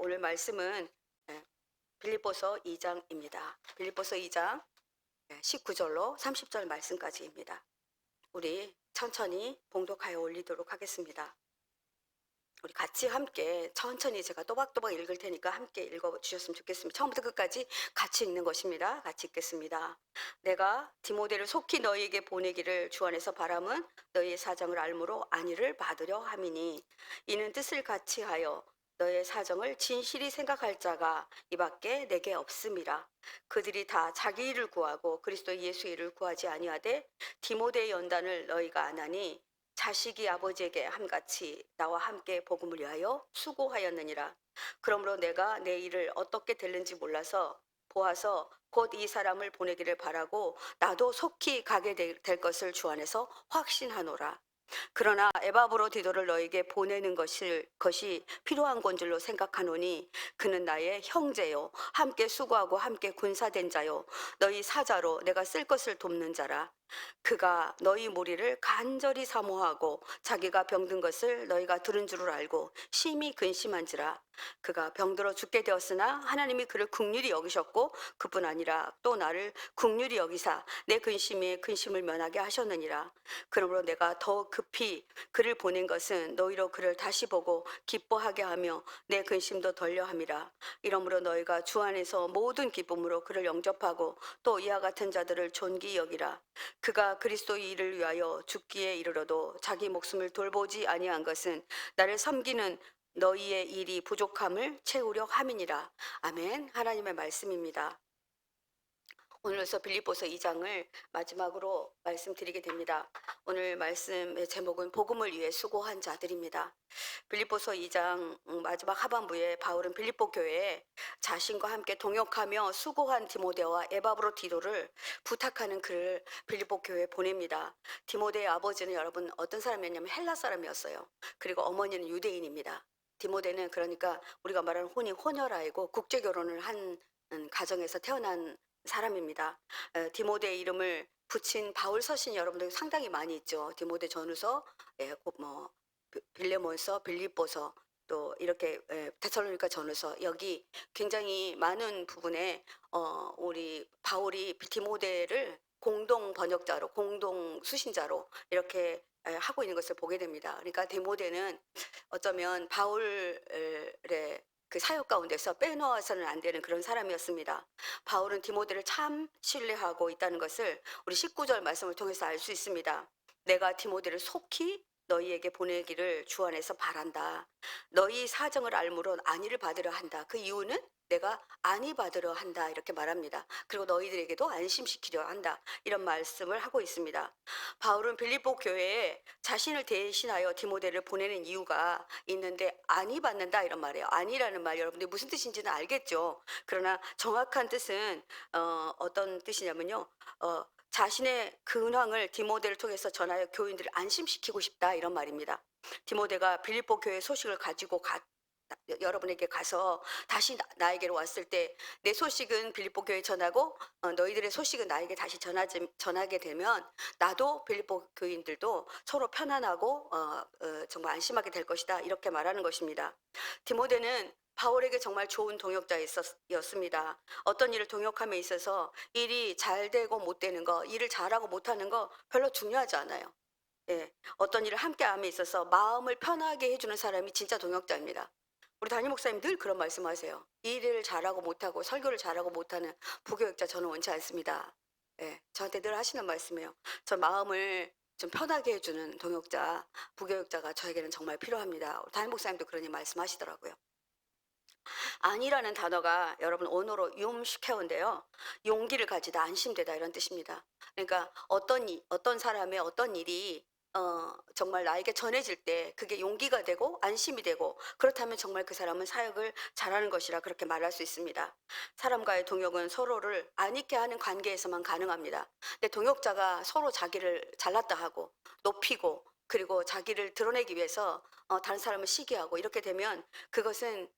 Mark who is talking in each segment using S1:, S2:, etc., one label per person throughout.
S1: 오늘 말씀은 빌립보서 2장입니다. 빌립보서 2장 19절로 30절 말씀까지입니다. 우리 천천히 봉독하여 올리도록 하겠습니다. 우리 같이 함께 천천히 제가 또박또박 읽을 테니까 함께 읽어주셨으면 좋겠습니다. 처음부터 끝까지 같이 읽는 것입니다. 같이 읽겠습니다. 내가 디모데를 속히 너희에게 보내기를 주 안에서 바람은 너희의 사정을 알므로 안위를 받으려 함이니 이는 뜻을 같이 하여 너의 사정을 진실히 생각할 자가 이밖에 내게 없음이라. 그들이 다 자기 일을 구하고 그리스도 예수 일을 구하지 아니하되 디모데의 연단을 너희가 아나니 자식이 아버지에게 함같이 나와 함께 복음을 위하여 수고하였느니라. 그러므로 내가 내 일을 어떻게 될는지 몰라서 보아서 곧 이 사람을 보내기를 바라고 나도 속히 가게 될 것을 주 안에서 확신하노라. 그러나 에바브로디도를 너에게 보내는 것이 필요한 건 줄로 생각하노니 그는 나의 형제요 함께 수고하고 함께 군사된 자요 너희 사자로 내가 쓸 것을 돕는 자라. 그가 너희 무리를 간절히 사모하고 자기가 병든 것을 너희가 들은 줄을 알고 심히 근심한지라. 그가 병들어 죽게 되었으나 하나님이 그를 긍휼히 여기셨고 그뿐 아니라 또 나를 긍휼히 여기사 내 근심을 면하게 하셨느니라. 그러므로 내가 더 급히 그를 보낸 것은 너희로 그를 다시 보고 기뻐하게 하며 내 근심도 덜려 함이라. 이러므로 너희가 주 안에서 모든 기쁨으로 그를 영접하고 또 이와 같은 자들을 존귀히 여기라. 그가 그리스도의 일을 위하여 죽기에 이르러도 자기 목숨을 돌보지 아니한 것은 나를 섬기는 너희의 일이 부족함을 채우려 함이니라. 아멘. 하나님의 말씀입니다. 오늘로서 빌립보서 2장을 마지막으로 말씀드리게 됩니다. 오늘 말씀의 제목은 복음을 위해 수고한 자들입니다. 빌립보서 2장 마지막 하반부에 바울은 빌립보 교회에 자신과 함께 동역하며 수고한 디모데와 에바브로디도를 부탁하는 글을 빌립보 교회에 보냅니다. 디모데의 아버지는 여러분 어떤 사람이었냐면 헬라 사람이었어요. 그리고 어머니는 유대인입니다. 디모데는 그러니까 우리가 말하는 혼혈아이고 국제 결혼을 한 가정에서 태어난 사람입니다. 디모데의 이름을 붙인 바울 서신 여러분들 상당히 많이 있죠. 디모데 전후서, 뭐 빌레몬서, 빌립보서, 또 이렇게 데살로니가 전후서, 여기 굉장히 많은 부분에 우리 바울이 디모데를 공동 번역자로, 공동 수신자로 이렇게 하고 있는 것을 보게 됩니다. 그러니까 디모데는 어쩌면 바울의 그 사역 가운데서 빼놓아서는 안 되는 그런 사람이었습니다. 바울은 디모데를 참 신뢰하고 있다는 것을 우리 19절 말씀을 통해서 알 수 있습니다. 내가 디모데를 속히 너희에게 보내기를 주 안에서 바란다. 너희 사정을 알므로 안위를 받으려 한다. 그 이유는 내가 안위 받으려 한다 이렇게 말합니다. 그리고 너희들에게도 안심시키려 한다 이런 말씀을 하고 있습니다. 바울은 빌립보 교회에 자신을 대신하여 디모데를 보내는 이유가 있는데 안위 받는다 이런 말이에요. 안위라는 말 여러분들 무슨 뜻인지는 알겠죠. 그러나 정확한 뜻은 어떤 뜻이냐면요. 자신의 근황을 디모데를 통해서 전하여 교인들을 안심시키고 싶다 이런 말입니다. 디모데가 빌립보 교회 소식을 가지고 여러분에게 가서 다시 나에게로 왔을 때 내 소식은 빌립보 교회에 전하고 너희들의 소식은 나에게 다시 전하게 되면 나도 빌립보 교인들도 서로 편안하고 정말 안심하게 될 것이다 이렇게 말하는 것입니다. 디모데는 바울에게 정말 좋은 동역자였습니다. 어떤 일을 동역함에 있어서 일이 잘 되고 못 되는 거, 일을 잘하고 못하는 거 별로 중요하지 않아요. 어떤 일을 함께함에 있어서 마음을 편하게 해주는 사람이 진짜 동역자입니다. 우리 담임 목사님 늘 그런 말씀하세요. 일을 잘하고 못하고 설교를 잘하고 못하는 부교육자 저는 원치 않습니다. 저한테 늘 하시는 말씀이에요. 저 마음을 좀 편하게 해주는 동역자, 부교육자가 저에게는 정말 필요합니다. 담임 목사님도 그러니 말씀하시더라고요. 안이라는 단어가 여러분 언어로 욤시케온데요. 용기를 가지다, 안심되다 이런 뜻입니다. 그러니까 어떤 사람의 어떤 일이 정말 나에게 전해질 때 그게 용기가 되고 안심이 되고 그렇다면 정말 그 사람은 사역을 잘하는 것이라 그렇게 말할 수 있습니다. 사람과의 동역은 서로를 안익게 하는 관계에서만 가능합니다. 근데 동역자가 서로 자기를 잘났다 하고 높이고 그리고 자기를 드러내기 위해서 다른 사람을 시기하고 이렇게 되면 그것은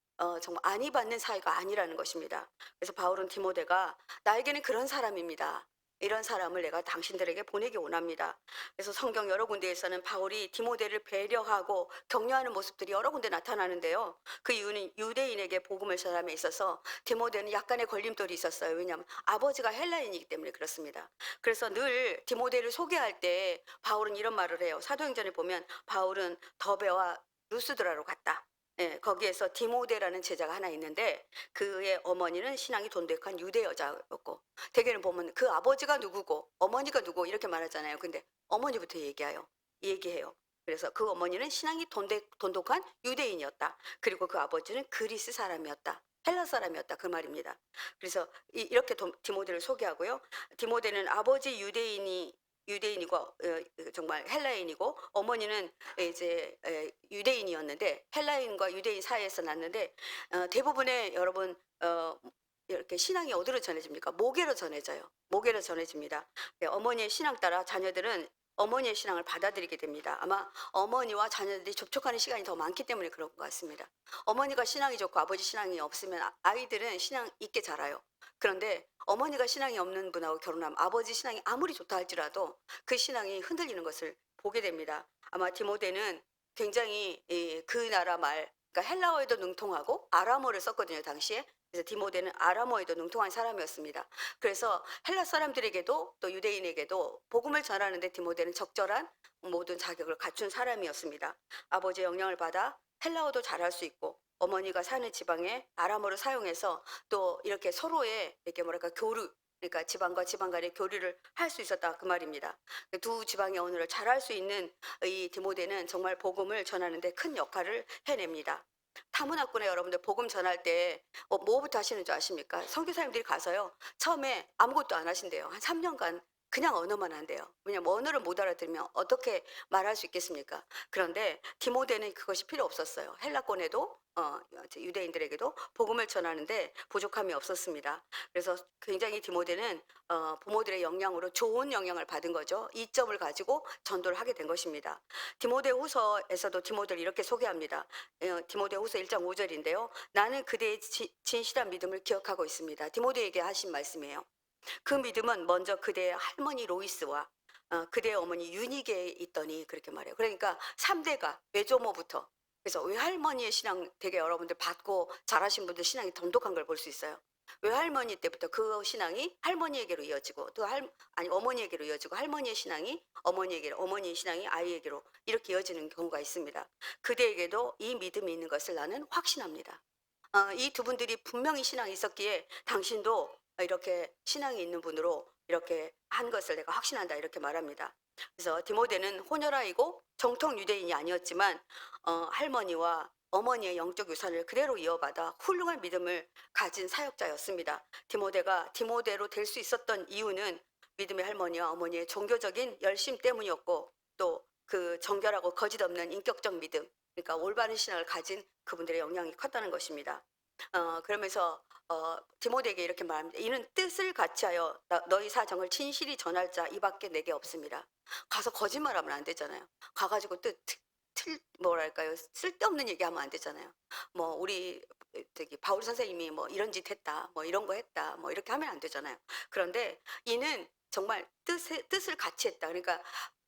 S1: 정말 안위 받는 사이가 아니라는 것입니다. 그래서 바울은 디모데가 나에게는 그런 사람입니다. 이런 사람을 내가 당신들에게 보내기 원합니다. 그래서 성경 여러 군데에서는 바울이 디모데를 배려하고 격려하는 모습들이 여러 군데 나타나는데요. 그 이유는 유대인에게 복음을 전함에 있어서 디모데는 약간의 걸림돌이 있었어요. 왜냐하면 아버지가 헬라인이기 때문에 그렇습니다. 그래서 늘 디모데를 소개할 때 바울은 이런 말을 해요. 사도행전에 보면 바울은 더베와 루스드라로 갔다. 예, 거기에서 디모데라는 제자가 하나 있는데 그의 어머니는 신앙이 돈독한 유대 여자였고, 대개는 보면 그 아버지가 누구고 어머니가 누구 이렇게 말하잖아요. 근데 어머니부터 얘기해요. 그래서 그 어머니는 신앙이 돈독한 유대인이었다. 그리고 그 아버지는 그리스 사람이었다. 헬라 사람이었다. 그 말입니다. 그래서 이렇게 디모데를 소개하고요. 디모데는 아버지 유대인이고 정말 헬라인이고, 어머니는 이제 유대인이었는데 헬라인과 유대인 사이에서 났는데, 대부분의 여러분 이렇게 신앙이 어디로 전해집니까? 모계로 전해져요. 모계로 전해집니다. 어머니의 신앙 따라 자녀들은 어머니의 신앙을 받아들이게 됩니다. 아마 어머니와 자녀들이 접촉하는 시간이 더 많기 때문에 그런 것 같습니다. 어머니가 신앙이 좋고 아버지 신앙이 없으면 아이들은 신앙 있게 자라요. 그런데 어머니가 신앙이 없는 분하고 결혼하면 아버지 신앙이 아무리 좋다 할지라도 그 신앙이 흔들리는 것을 보게 됩니다. 아마 디모데는 굉장히 그 나라 말, 그러니까 헬라어에도 능통하고 아람어를 썼거든요, 당시에. 그래서 디모데는 아람어에도 능통한 사람이었습니다. 그래서 헬라 사람들에게도 또 유대인에게도 복음을 전하는데 디모데는 적절한 모든 자격을 갖춘 사람이었습니다. 아버지의 영향을 받아 헬라어도 잘할 수 있고, 어머니가 사는 지방에 아람어를 사용해서 또 이렇게 서로의 이렇게 뭐랄까 교류, 그러니까 지방과 지방 간의 교류를 할 수 있었다 그 말입니다. 두 지방의 언어를 잘할 수 있는 이 디모데는 정말 복음을 전하는데 큰 역할을 해냅니다. 타문화군에 여러분들 복음 전할 때 뭐부터 하시는 줄 아십니까? 선교사님들이 가서요, 처음에 아무것도 안 하신대요. 한 3년간 그냥 언어만 한대요. 왜냐면 언어를 못 알아들으면 어떻게 말할 수 있겠습니까? 그런데 디모데는 그것이 필요 없었어요. 헬라권에도 유대인들에게도 복음을 전하는데 부족함이 없었습니다. 그래서 굉장히 디모데는 부모들의 영향으로 좋은 영향을 받은 거죠. 이점을 가지고 전도를 하게 된 것입니다. 디모데후서에서도 디모데를 이렇게 소개합니다. 디모데후서 1장 5절인데요. 나는 그대의 진실한 믿음을 기억하고 있습니다. 디모데에게 하신 말씀이에요. 그 믿음은 먼저 그대의 할머니 로이스와 그대의 어머니 유니게에 있더니, 그렇게 말해요. 그러니까 3대가 외조모부터. 그래서 외할머니의 신앙 되게 여러분들 받고 자라신 분들 신앙이 돈독한 걸 볼 수 있어요. 외할머니 때부터 그 신앙이 할머니에게로 이어지고, 또 어머니에게로 이어지고, 할머니의 신앙이 어머니에게로, 어머니의 신앙이 아이에게로 이렇게 이어지는 경우가 있습니다. 그대에게도 이 믿음이 있는 것을 나는 확신합니다. 이 두 분들이 분명히 신앙이 있었기에 당신도 이렇게 신앙이 있는 분으로 이렇게 한 것을 내가 확신한다, 이렇게 말합니다. 그래서 디모데는 혼혈아이고 정통 유대인이 아니었지만 할머니와 어머니의 영적 유산을 그대로 이어받아 훌륭한 믿음을 가진 사역자였습니다. 디모데가 디모데로 될 수 있었던 이유는 믿음의 할머니와 어머니의 종교적인 열심 때문이었고, 또 그 정결하고 거짓 없는 인격적 믿음, 그러니까 올바른 신앙을 가진 그분들의 영향이 컸다는 것입니다. 그러면서 디모데에게 이렇게 말합니다. 이는 뜻을 같이하여 너희 사정을 진실히 전할 자 이밖에 내게 없습니다. 가서 거짓말하면 안 되잖아요. 가가지고 뭐랄까요, 쓸데없는 얘기하면 안 되잖아요. 뭐 우리 저기 바울 선생님이 뭐 이런 짓 했다, 뭐 이런 거 했다, 뭐 이렇게 하면 안 되잖아요. 그런데 이는 정말 뜻을 같이 했다. 그러니까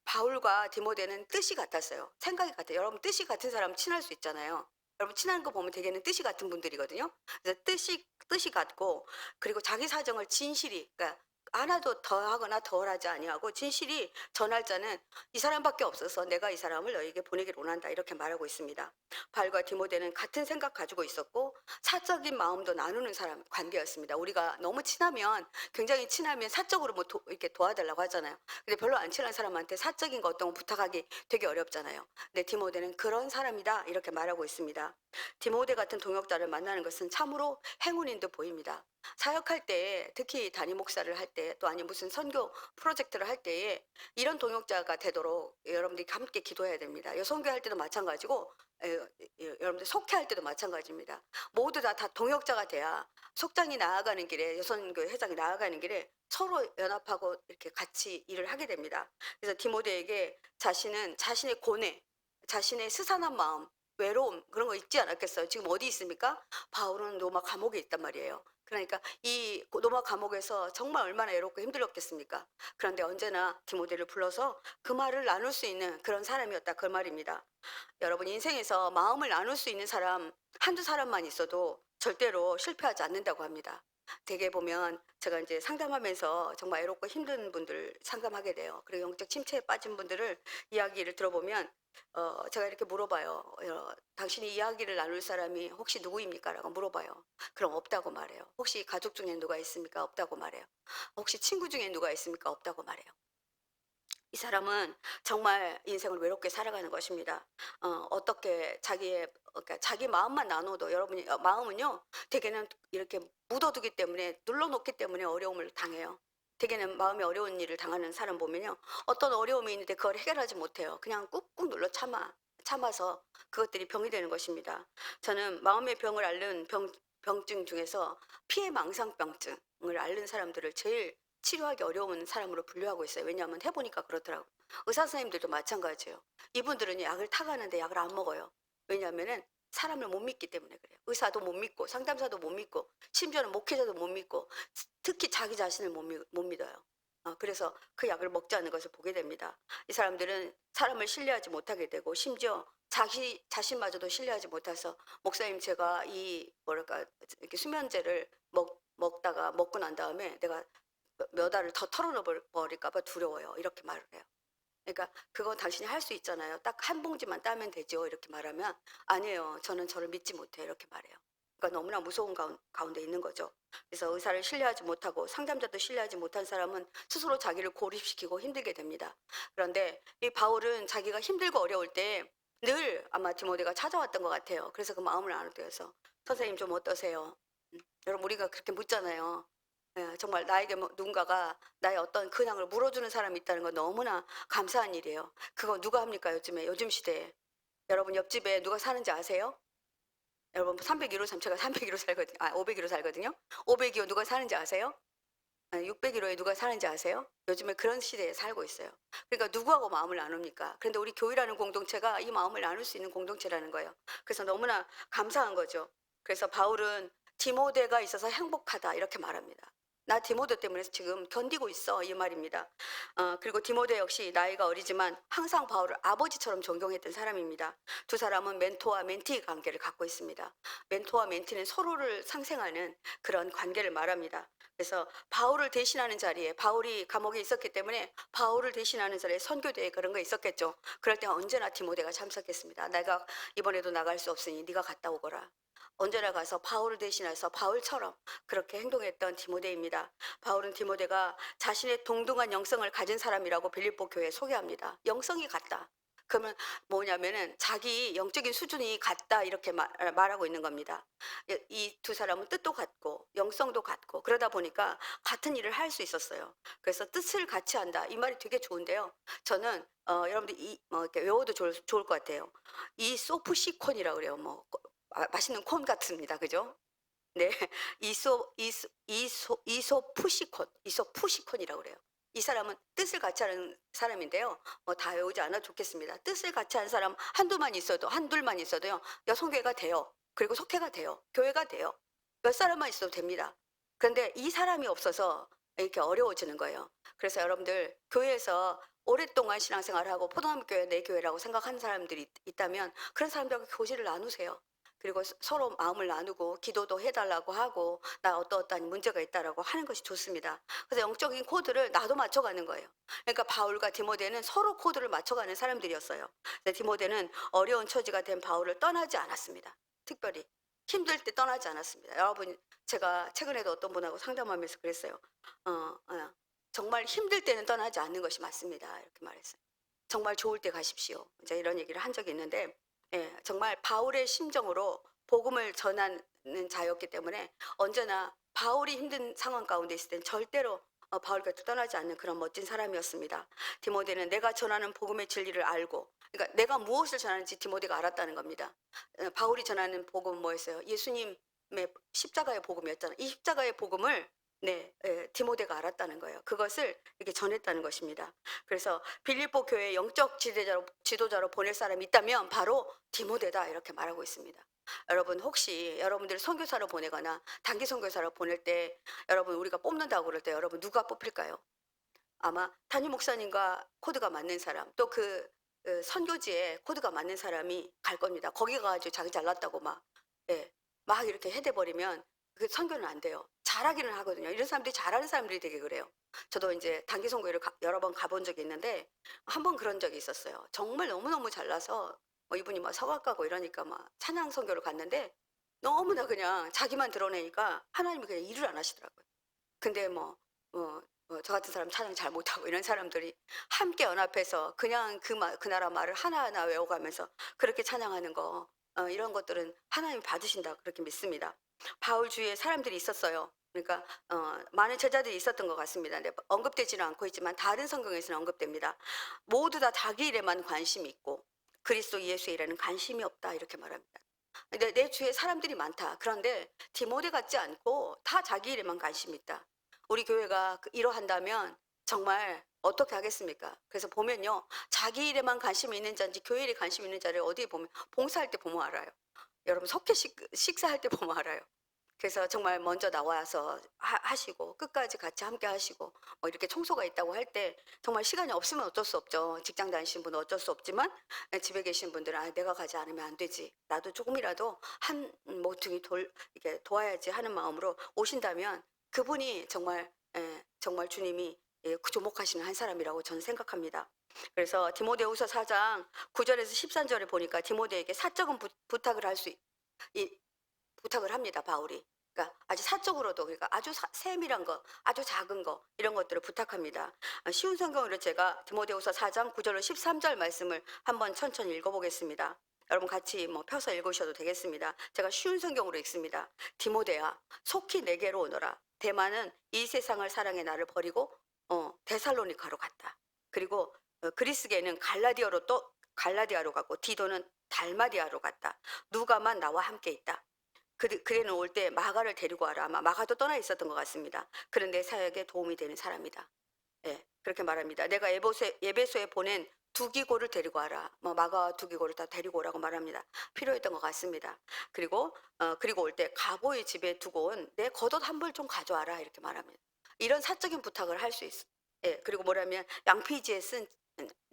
S1: 바울과 디모데는 뜻이 같았어요. 생각이 같아요. 여러분 뜻이 같은 사람 친할 수 있잖아요. 여러분 친한 거 보면 대개는 뜻이 같은 분들이거든요. 그래서 뜻이 같고, 그리고 자기 사정을 진실히, 그러니까 하나도 더하거나 덜하지 아니하고 진실히 전할 자는 이 사람밖에 없어서 내가 이 사람을 너에게 보내기를 원한다, 이렇게 말하고 있습니다. 바울과 디모데는 같은 생각 가지고 있었고 사적인 마음도 나누는 사람 관계였습니다. 우리가 너무 친하면, 굉장히 친하면 사적으로 뭐 이렇게 도와달라고 하잖아요. 근데 별로 안 친한 사람한테 사적인 거 어떤 거 부탁하기 되게 어렵잖아요. 근데 디모데는 그런 사람이다, 이렇게 말하고 있습니다. 디모데 같은 동역자를 만나는 것은 참으로 행운인 듯 보입니다. 사역할 때, 특히 담임 목사를 할 때, 또 아니 무슨 선교 프로젝트를 할 때에 이런 동역자가 되도록 여러분들이 함께 기도해야 됩니다. 선교할 때도 마찬가지고 여러분들 속회할 때도 마찬가지입니다. 모두 다 동역자가 돼야 속장이 나아가는 길에, 여선교 회장이 나아가는 길에 서로 연합하고 이렇게 같이 일을 하게 됩니다. 그래서 디모데에게 자신은 자신의 고뇌, 자신의 스산한 마음, 외로움 그런 거 있지 않았겠어요? 지금 어디 있습니까? 바울은 로마 감옥에 있단 말이에요. 그러니까 이 로마 감옥에서 정말 얼마나 외롭고 힘들었겠습니까? 그런데 언제나 디모데를 불러서 그 말을 나눌 수 있는 그런 사람이었다 그 말입니다. 여러분 인생에서 마음을 나눌 수 있는 사람 한두 사람만 있어도 절대로 실패하지 않는다고 합니다. 대개 보면 제가 이제 상담하면서 정말 외롭고 힘든 분들 상담하게 돼요. 그리고 영적 침체에 빠진 분들을 이야기를 들어보면 제가 이렇게 물어봐요. 당신이 이야기를 나눌 사람이 혹시 누구입니까? 라고 물어봐요. 그럼 없다고 말해요. 혹시 가족 중에 누가 있습니까? 없다고 말해요. 혹시 친구 중에 누가 있습니까? 없다고 말해요. 이 사람은 정말 인생을 외롭게 살아가는 것입니다. 어떻게 그러니까 자기 마음만 나눠도 여러분이 마음은요 대개는 이렇게 묻어두기 때문에 눌러놓기 때문에 어려움을 당해요. 대개는 마음이 어려운 일을 당하는 사람 보면요 어떤 어려움이 있는데 그걸 해결하지 못해요. 그냥 꾹꾹 눌러 참아서 그것들이 병이 되는 것입니다. 저는 마음의 병을 앓는 병증 중에서 피해망상병증을 앓는 사람들을 제일 치료하기 어려운 사람으로 분류하고 있어요. 왜냐하면 해보니까 그렇더라고요. 의사 선생님들도 마찬가지예요. 이분들은 약을 타가는데 약을 안 먹어요. 왜냐하면은 사람을 못 믿기 때문에 그래요. 의사도 못 믿고 상담사도 못 믿고 심지어는 목회자도 못 믿고 특히 자기 자신을 못 믿어요. 그래서 그 약을 먹지 않는 것을 보게 됩니다. 이 사람들은 사람을 신뢰하지 못하게 되고 심지어 자기 자신마저도 신뢰하지 못해서 목사님 제가 이 뭐랄까 이렇게 수면제를 먹다가 먹고 난 다음에 내가 몇 알을 더 털어버릴까 봐 두려워요. 이렇게 말을 해요. 그러니까 그건 당신이 할 수 있잖아요. 딱 한 봉지만 따면 되죠. 이렇게 말하면 아니에요. 저는 저를 믿지 못해. 이렇게 말해요. 그러니까 너무나 무서운 가운데 있는 거죠. 그래서 의사를 신뢰하지 못하고 상담자도 신뢰하지 못한 사람은 스스로 자기를 고립시키고 힘들게 됩니다. 그런데 이 바울은 자기가 힘들고 어려울 때 늘 아마 디모데가 찾아왔던 것 같아요. 그래서 그 마음을 나누게 해서 선생님 좀 어떠세요? 여러분 우리가 그렇게 묻잖아요. 예, 정말 나에게 누군가가 나의 어떤 근황을 물어주는 사람이 있다는 건 너무나 감사한 일이에요. 그거 누가 합니까 요즘에 요즘 시대에. 여러분 옆집에 누가 사는지 아세요? 여러분 301호 제가 301호 살거든요. 501호 살거든요. 502호 누가 사는지 아세요? 601호에 누가 사는지 아세요? 요즘에 그런 시대에 살고 있어요. 그러니까 누구하고 마음을 나눕니까? 그런데 우리 교회라는 공동체가 이 마음을 나눌 수 있는 공동체라는 거예요. 그래서 너무나 감사한 거죠. 그래서 바울은 디모데가 있어서 행복하다 이렇게 말합니다. 나 디모데 때문에 지금 견디고 있어 이 말입니다. 그리고 디모데 역시 나이가 어리지만 항상 바울을 아버지처럼 존경했던 사람입니다. 두 사람은 멘토와 멘티 관계를 갖고 있습니다. 멘토와 멘티는 서로를 상생하는 그런 관계를 말합니다. 그래서 바울을 대신하는 자리에 바울이 감옥에 있었기 때문에 바울을 대신하는 자리에 선교대회 그런 거 있었겠죠. 그럴 때 언제나 디모데가 참석했습니다. 내가 이번에도 나갈 수 없으니 네가 갔다 오거라. 언제나 가서 바울을 대신해서 바울처럼 그렇게 행동했던 디모데입니다. 바울은 디모데가 자신의 동등한 영성을 가진 사람이라고 빌립보 교회에 소개합니다. 영성이 같다. 그러면 뭐냐면은 자기 영적인 수준이 같다 이렇게 말하고 있는 겁니다. 이 두 사람은 뜻도 같고 영성도 같고 그러다 보니까 같은 일을 할 수 있었어요. 그래서 뜻을 같이 한다 이 말이 되게 좋은데요. 저는 여러분들 이렇게 외워도 좋을 것 같아요. 이 소프시콘이라고 그래요. 맛있는 콘 같습니다. 그죠? 네. 이소푸시콘이라고 그래요. 이 사람은 뜻을 같이 하는 사람인데요. 다 외우지 않아도 좋겠습니다. 뜻을 같이 하는 사람 한둘만 있어도요. 여성교회가 돼요. 그리고 속회가 돼요. 교회가 돼요. 몇 사람만 있어도 됩니다. 그런데 이 사람이 없어서 이렇게 어려워지는 거예요. 그래서 여러분들 교회에서 오랫동안 신앙생활하고 포도나무 교회 내 교회라고 생각하는 사람들이 있다면 그런 사람들하고 교제를 나누세요. 그리고 서로 마음을 나누고 기도도 해달라고 하고 나 어떠어떠한 문제가 있다라고 하는 것이 좋습니다. 그래서 영적인 코드를 나도 맞춰가는 거예요. 그러니까 바울과 디모데는 서로 코드를 맞춰가는 사람들이었어요. 근데 디모데는 어려운 처지가 된 바울을 떠나지 않았습니다. 특별히 힘들 때 떠나지 않았습니다. 여러분 제가 최근에도 어떤 분하고 상담하면서 그랬어요. 정말 힘들 때는 떠나지 않는 것이 맞습니다. 이렇게 말했어요. 정말 좋을 때 가십시오. 이제 이런 얘기를 한 적이 있는데 예, 정말 바울의 심정으로 복음을 전하는 자였기 때문에 언제나 바울이 힘든 상황 가운데 있을 땐 절대로 바울 곁을 떠나지 않는 그런 멋진 사람이었습니다. 디모데는 내가 전하는 복음의 진리를 알고 그러니까 내가 무엇을 전하는지 디모데가 알았다는 겁니다. 바울이 전하는 복음은 뭐였어요? 예수님의 십자가의 복음이었잖아요. 이 십자가의 복음을 네, 디모데가 알았다는 거예요. 그것을 이렇게 전했다는 것입니다. 그래서 빌립보 교회 영적 지도자로 보낼 사람이 있다면 바로 디모데다 이렇게 말하고 있습니다. 여러분 혹시 여러분들 선교사로 보내거나 단기 선교사로 보낼 때 여러분 우리가 뽑는다고 그럴 때 여러분 누가 뽑힐까요? 아마 담임 목사님과 코드가 맞는 사람 또 선교지에 코드가 맞는 사람이 갈 겁니다. 거기 가가지고 자기 잘났다고 예, 막 이렇게 해대 버리면 그 선교는 안 돼요. 잘하기는 하거든요. 이런 사람들이 잘하는 사람들이 되게 그래요. 저도 이제 단기 선교를 여러 번 가본 적이 있는데 한 번 그런 적이 있었어요. 정말 너무너무 잘나서 이분이 막 서각 가고 이러니까 막 찬양 선교를 갔는데 너무나 그냥 자기만 드러내니까 하나님이 그냥 일을 안 하시더라고요. 근데 저 같은 사람 찬양 잘 못하고 이런 사람들이 함께 연합해서 그냥 그 나라 말을 하나하나 외워가면서 그렇게 찬양하는 거, 이런 것들은 하나님 받으신다 그렇게 믿습니다. 바울 주위에 사람들이 있었어요. 그러니까 많은 제자들이 있었던 것 같습니다. 근데 언급되지는 않고 있지만 다른 성경에서는 언급됩니다. 모두 다 자기 일에만 관심이 있고 그리스도 예수의 일에는 관심이 없다 이렇게 말합니다. 내 주위에 사람들이 많다. 그런데 디모데 같지 않고 다 자기 일에만 관심이 있다. 우리 교회가 이러한다면 정말 어떻게 하겠습니까? 그래서 보면요. 자기 일에만 관심이 있는 자인지 교회 일에 관심이 있는 자를 어디에 보면 봉사할 때 보면 알아요. 여러분 석회 식사할 때 보면 알아요. 그래서 정말 먼저 나와서 하시고 끝까지 같이 함께 하시고 이렇게 청소가 있다고 할 때 정말 시간이 없으면 어쩔 수 없죠. 직장 다니시는 분은 어쩔 수 없지만 집에 계신 분들은 내가 가지 않으면 안 되지. 나도 조금이라도 한 모퉁이 이렇게 도와야지 하는 마음으로 오신다면 그분이 정말 주님이 주목하시는 한 사람이라고 저는 생각합니다. 그래서 디모데후서 4장 9절에서 13절에 보니까 디모데에게 사적인 부탁을 부탁을 합니다, 바울이. 그러니까 아주 사적으로도 그러니까 아주 세밀한 거, 아주 작은 거 이런 것들을 부탁합니다. 쉬운 성경으로 제가 디모데후서 4장 9절로 13절 말씀을 한번 천천히 읽어보겠습니다. 여러분 같이 펴서 읽으셔도 되겠습니다. 제가 쉬운 성경으로 읽습니다. 디모데야, 속히 내게로 오너라. 대만은 이 세상을 사랑해 나를 버리고 데살로니카로 갔다. 그리고 그리스계는 갈라디아로 갔고 디도는 달마디아로 갔다. 누가만 나와 함께 있다. 그래는 올 때 마가를 데리고 와라. 아마 마가도 떠나 있었던 것 같습니다. 그런데 사역에 도움이 되는 사람이다. 예, 그렇게 말합니다. 내가 예배소에 보낸 두기고를 데리고 와라. 마가와 두기고를 다 데리고 오라고 말합니다. 필요했던 것 같습니다. 그리고 올 때 가보의 집에 두고 온 내 겉옷 한 벌 좀 가져와라. 이렇게 말합니다. 이런 사적인 부탁을 할 수 있어. 예, 그리고 뭐라면 양피지에 쓴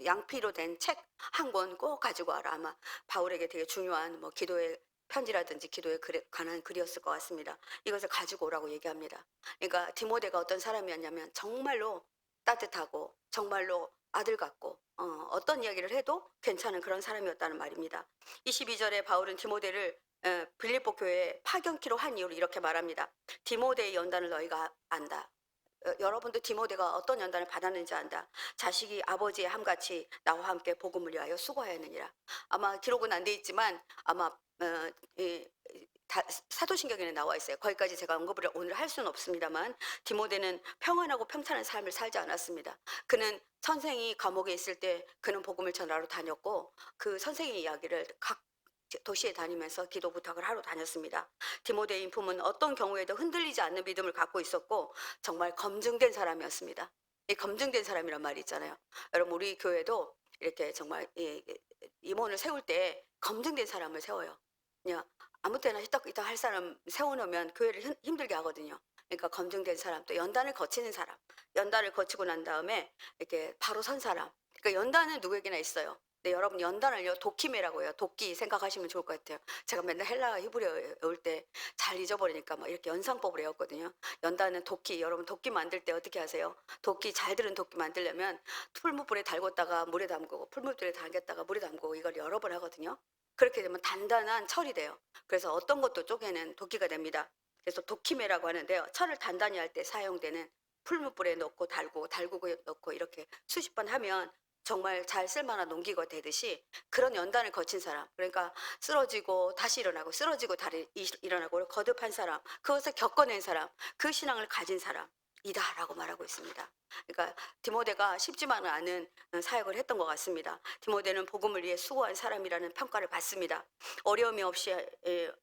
S1: 양피로 된 책 한 권 꼭 가지고 와라. 아마 바울에게 되게 중요한 기도의 편지라든지 기도에 관한 글이었을 것 같습니다. 이것을 가지고 오라고 얘기합니다. 그러니까 디모데가 어떤 사람이었냐면 정말로 따뜻하고 정말로 아들 같고 어떤 이야기를 해도 괜찮은 그런 사람이었다는 말입니다. 22절에 바울은 디모데를 빌립보 교회에 파견키로 한 이유를 이렇게 말합니다. 디모데의 연단을 너희가 안다. 여러분도 디모데가 어떤 연단을 받았는지 안다. 자식이 아버지의 함같이 나와 함께 복음을 위하여 수고하였느니라. 아마 기록은 안 돼 있지만 아마 사도신경에 나와 있어요. 거기까지 제가 언급을 오늘 할 수는 없습니다만 디모데는 평안하고 평탄한 삶을 살지 않았습니다. 그는 선생이 감옥에 있을 때 그는 복음을 전하러 다녔고 그 선생의 이야기를 각 도시에 다니면서 기도 부탁을 하러 다녔습니다. 디모데의 인품은 어떤 경우에도 흔들리지 않는 믿음을 갖고 있었고 정말 검증된 사람이었습니다. 이 검증된 사람이란 말이 있잖아요. 여러분 우리 교회도 이렇게 정말 임원을 세울 때 검증된 사람을 세워요. 그냥 아무 때나 희떡희떡 할 사람 세워놓으면 교회를 힘들게 하거든요. 그러니까 검증된 사람, 또 연단을 거치는 사람, 연단을 거치고 난 다음에 이렇게 바로 선 사람. 그러니까 연단은 누구에게나 있어요. 네, 여러분 연단을요 도키메라고 해요. 도끼 생각하시면 좋을 것 같아요. 제가 맨날 헬라 히브리어 외울 때 잘 잊어버리니까 막 이렇게 연상법을 외웠거든요. 연단은 도끼. 여러분 도끼 만들 때 어떻게 하세요? 도끼 잘 들은 도끼 만들려면 풀무불에 달궜다가 물에 담그고 풀무불에 담겼다가 물에 담그고 이걸 여러 번 하거든요. 그렇게 되면 단단한 철이 돼요. 그래서 어떤 것도 쪼개는 도끼가 됩니다. 그래서 도키메라고 하는데요. 철을 단단히 할 때 사용되는 풀무불에 넣고 달구고 넣고 이렇게 수십 번 하면 정말 잘 쓸만한 농기가 되듯이 그런 연단을 거친 사람, 그러니까 쓰러지고 다시 일어나고 쓰러지고 다시 일어나고 거듭한 사람, 그것을 겪어낸 사람, 그 신앙을 가진 사람이다라고 말하고 있습니다. 그러니까 디모데가 쉽지만은 않은 사역을 했던 것 같습니다. 디모데는 복음을 위해 수고한 사람이라는 평가를 받습니다. 어려움이 없이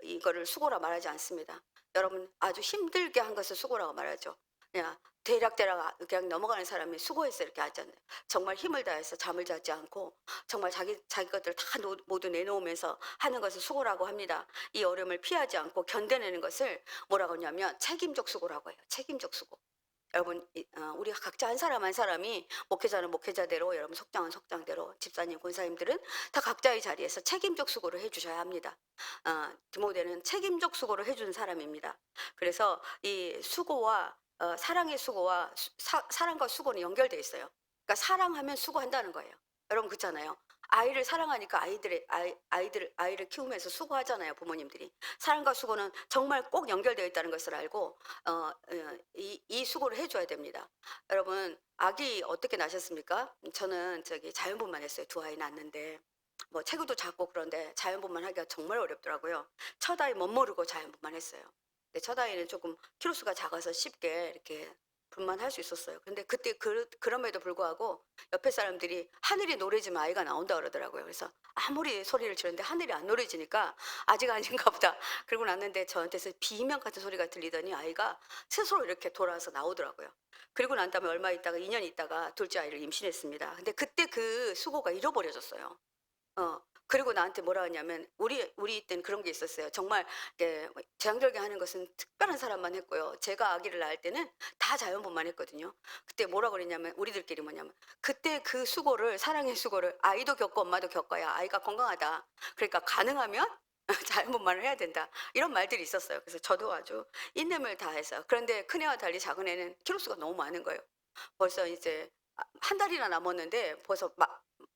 S1: 이거를 수고라 말하지 않습니다. 여러분 아주 힘들게 한 것을 수고라고 말하죠. 그냥 대략대략 그냥 넘어가는 사람이 수고해서 이렇게 하잖아요. 정말 힘을 다해서 잠을 자지 않고 정말 자기 것들 다 모두 내놓으면서 하는 것을 수고라고 합니다. 이 어려움을 피하지 않고 견뎌내는 것을 뭐라고 하냐면 책임적 수고라고 해요. 책임적 수고. 여러분 우리가 각자 한 사람 한 사람이 목회자는 목회자대로 여러분 속장은 속장대로 집사님 권사님들은 다 각자의 자리에서 책임적 수고를 해 주셔야 합니다. 디모데는 책임적 수고를 해준 사람입니다. 그래서 이 수고와 사랑의 수고와 사랑과 수고는 연결돼 있어요. 그러니까 사랑하면 수고한다는 거예요. 여러분 그렇잖아요. 아이를 사랑하니까 아이를 키우면서 수고하잖아요, 부모님들이. 사랑과 수고는 정말 꼭 연결되어 있다는 것을 알고 이 수고를 해 줘야 됩니다. 여러분 아기 어떻게 낳으셨습니까? 저는 저기 자연분만 했어요. 두 아이 낳았는데 뭐 체구도 작고 그런데 자연분만 하기가 정말 어렵더라고요. 첫 아이 멋모르고 자연분만 했어요. 근데 첫 아이는 조금 키로수가 작아서 쉽게 이렇게 분만할 수 있었어요. 근데 그때 그럼에도 불구하고 옆에 사람들이 "하늘이 노래지면 아이가 나온다." 그러더라고요. 그래서 아무리 소리를 지르는데 하늘이 안 노래지니까 '아직 아닌가 보다.' 그러고 났는데 저한테서 비명 같은 소리가 들리더니 아이가 스스로 이렇게 돌아와서 나오더라고요. 그리고 난 다음에 얼마 있다가 2년 있다가 둘째 아이를 임신했습니다. 근데 그때 그 수고가 잃어버려졌어요. 그리고 나한테 뭐라 하냐면 우리 때는 그런 게 있었어요. 정말 이렇게 제왕절개하는 것은 특별한 사람만 했고요. 제가 아기를 낳을 때는 다 자연분만 했거든요. 그때 뭐라 그랬냐면 우리들끼리 뭐냐면 "그때 그 수고를 사랑의 수고를 아이도 겪고 엄마도 겪어야 아이가 건강하다. 그러니까 가능하면 자연분만을 해야 된다." 이런 말들이 있었어요. 그래서 저도 아주 인내를 다해서 그런데 큰애와 달리 작은애는 키로수가 너무 많은 거예요. 벌써 이제 한 달이나 남았는데 벌써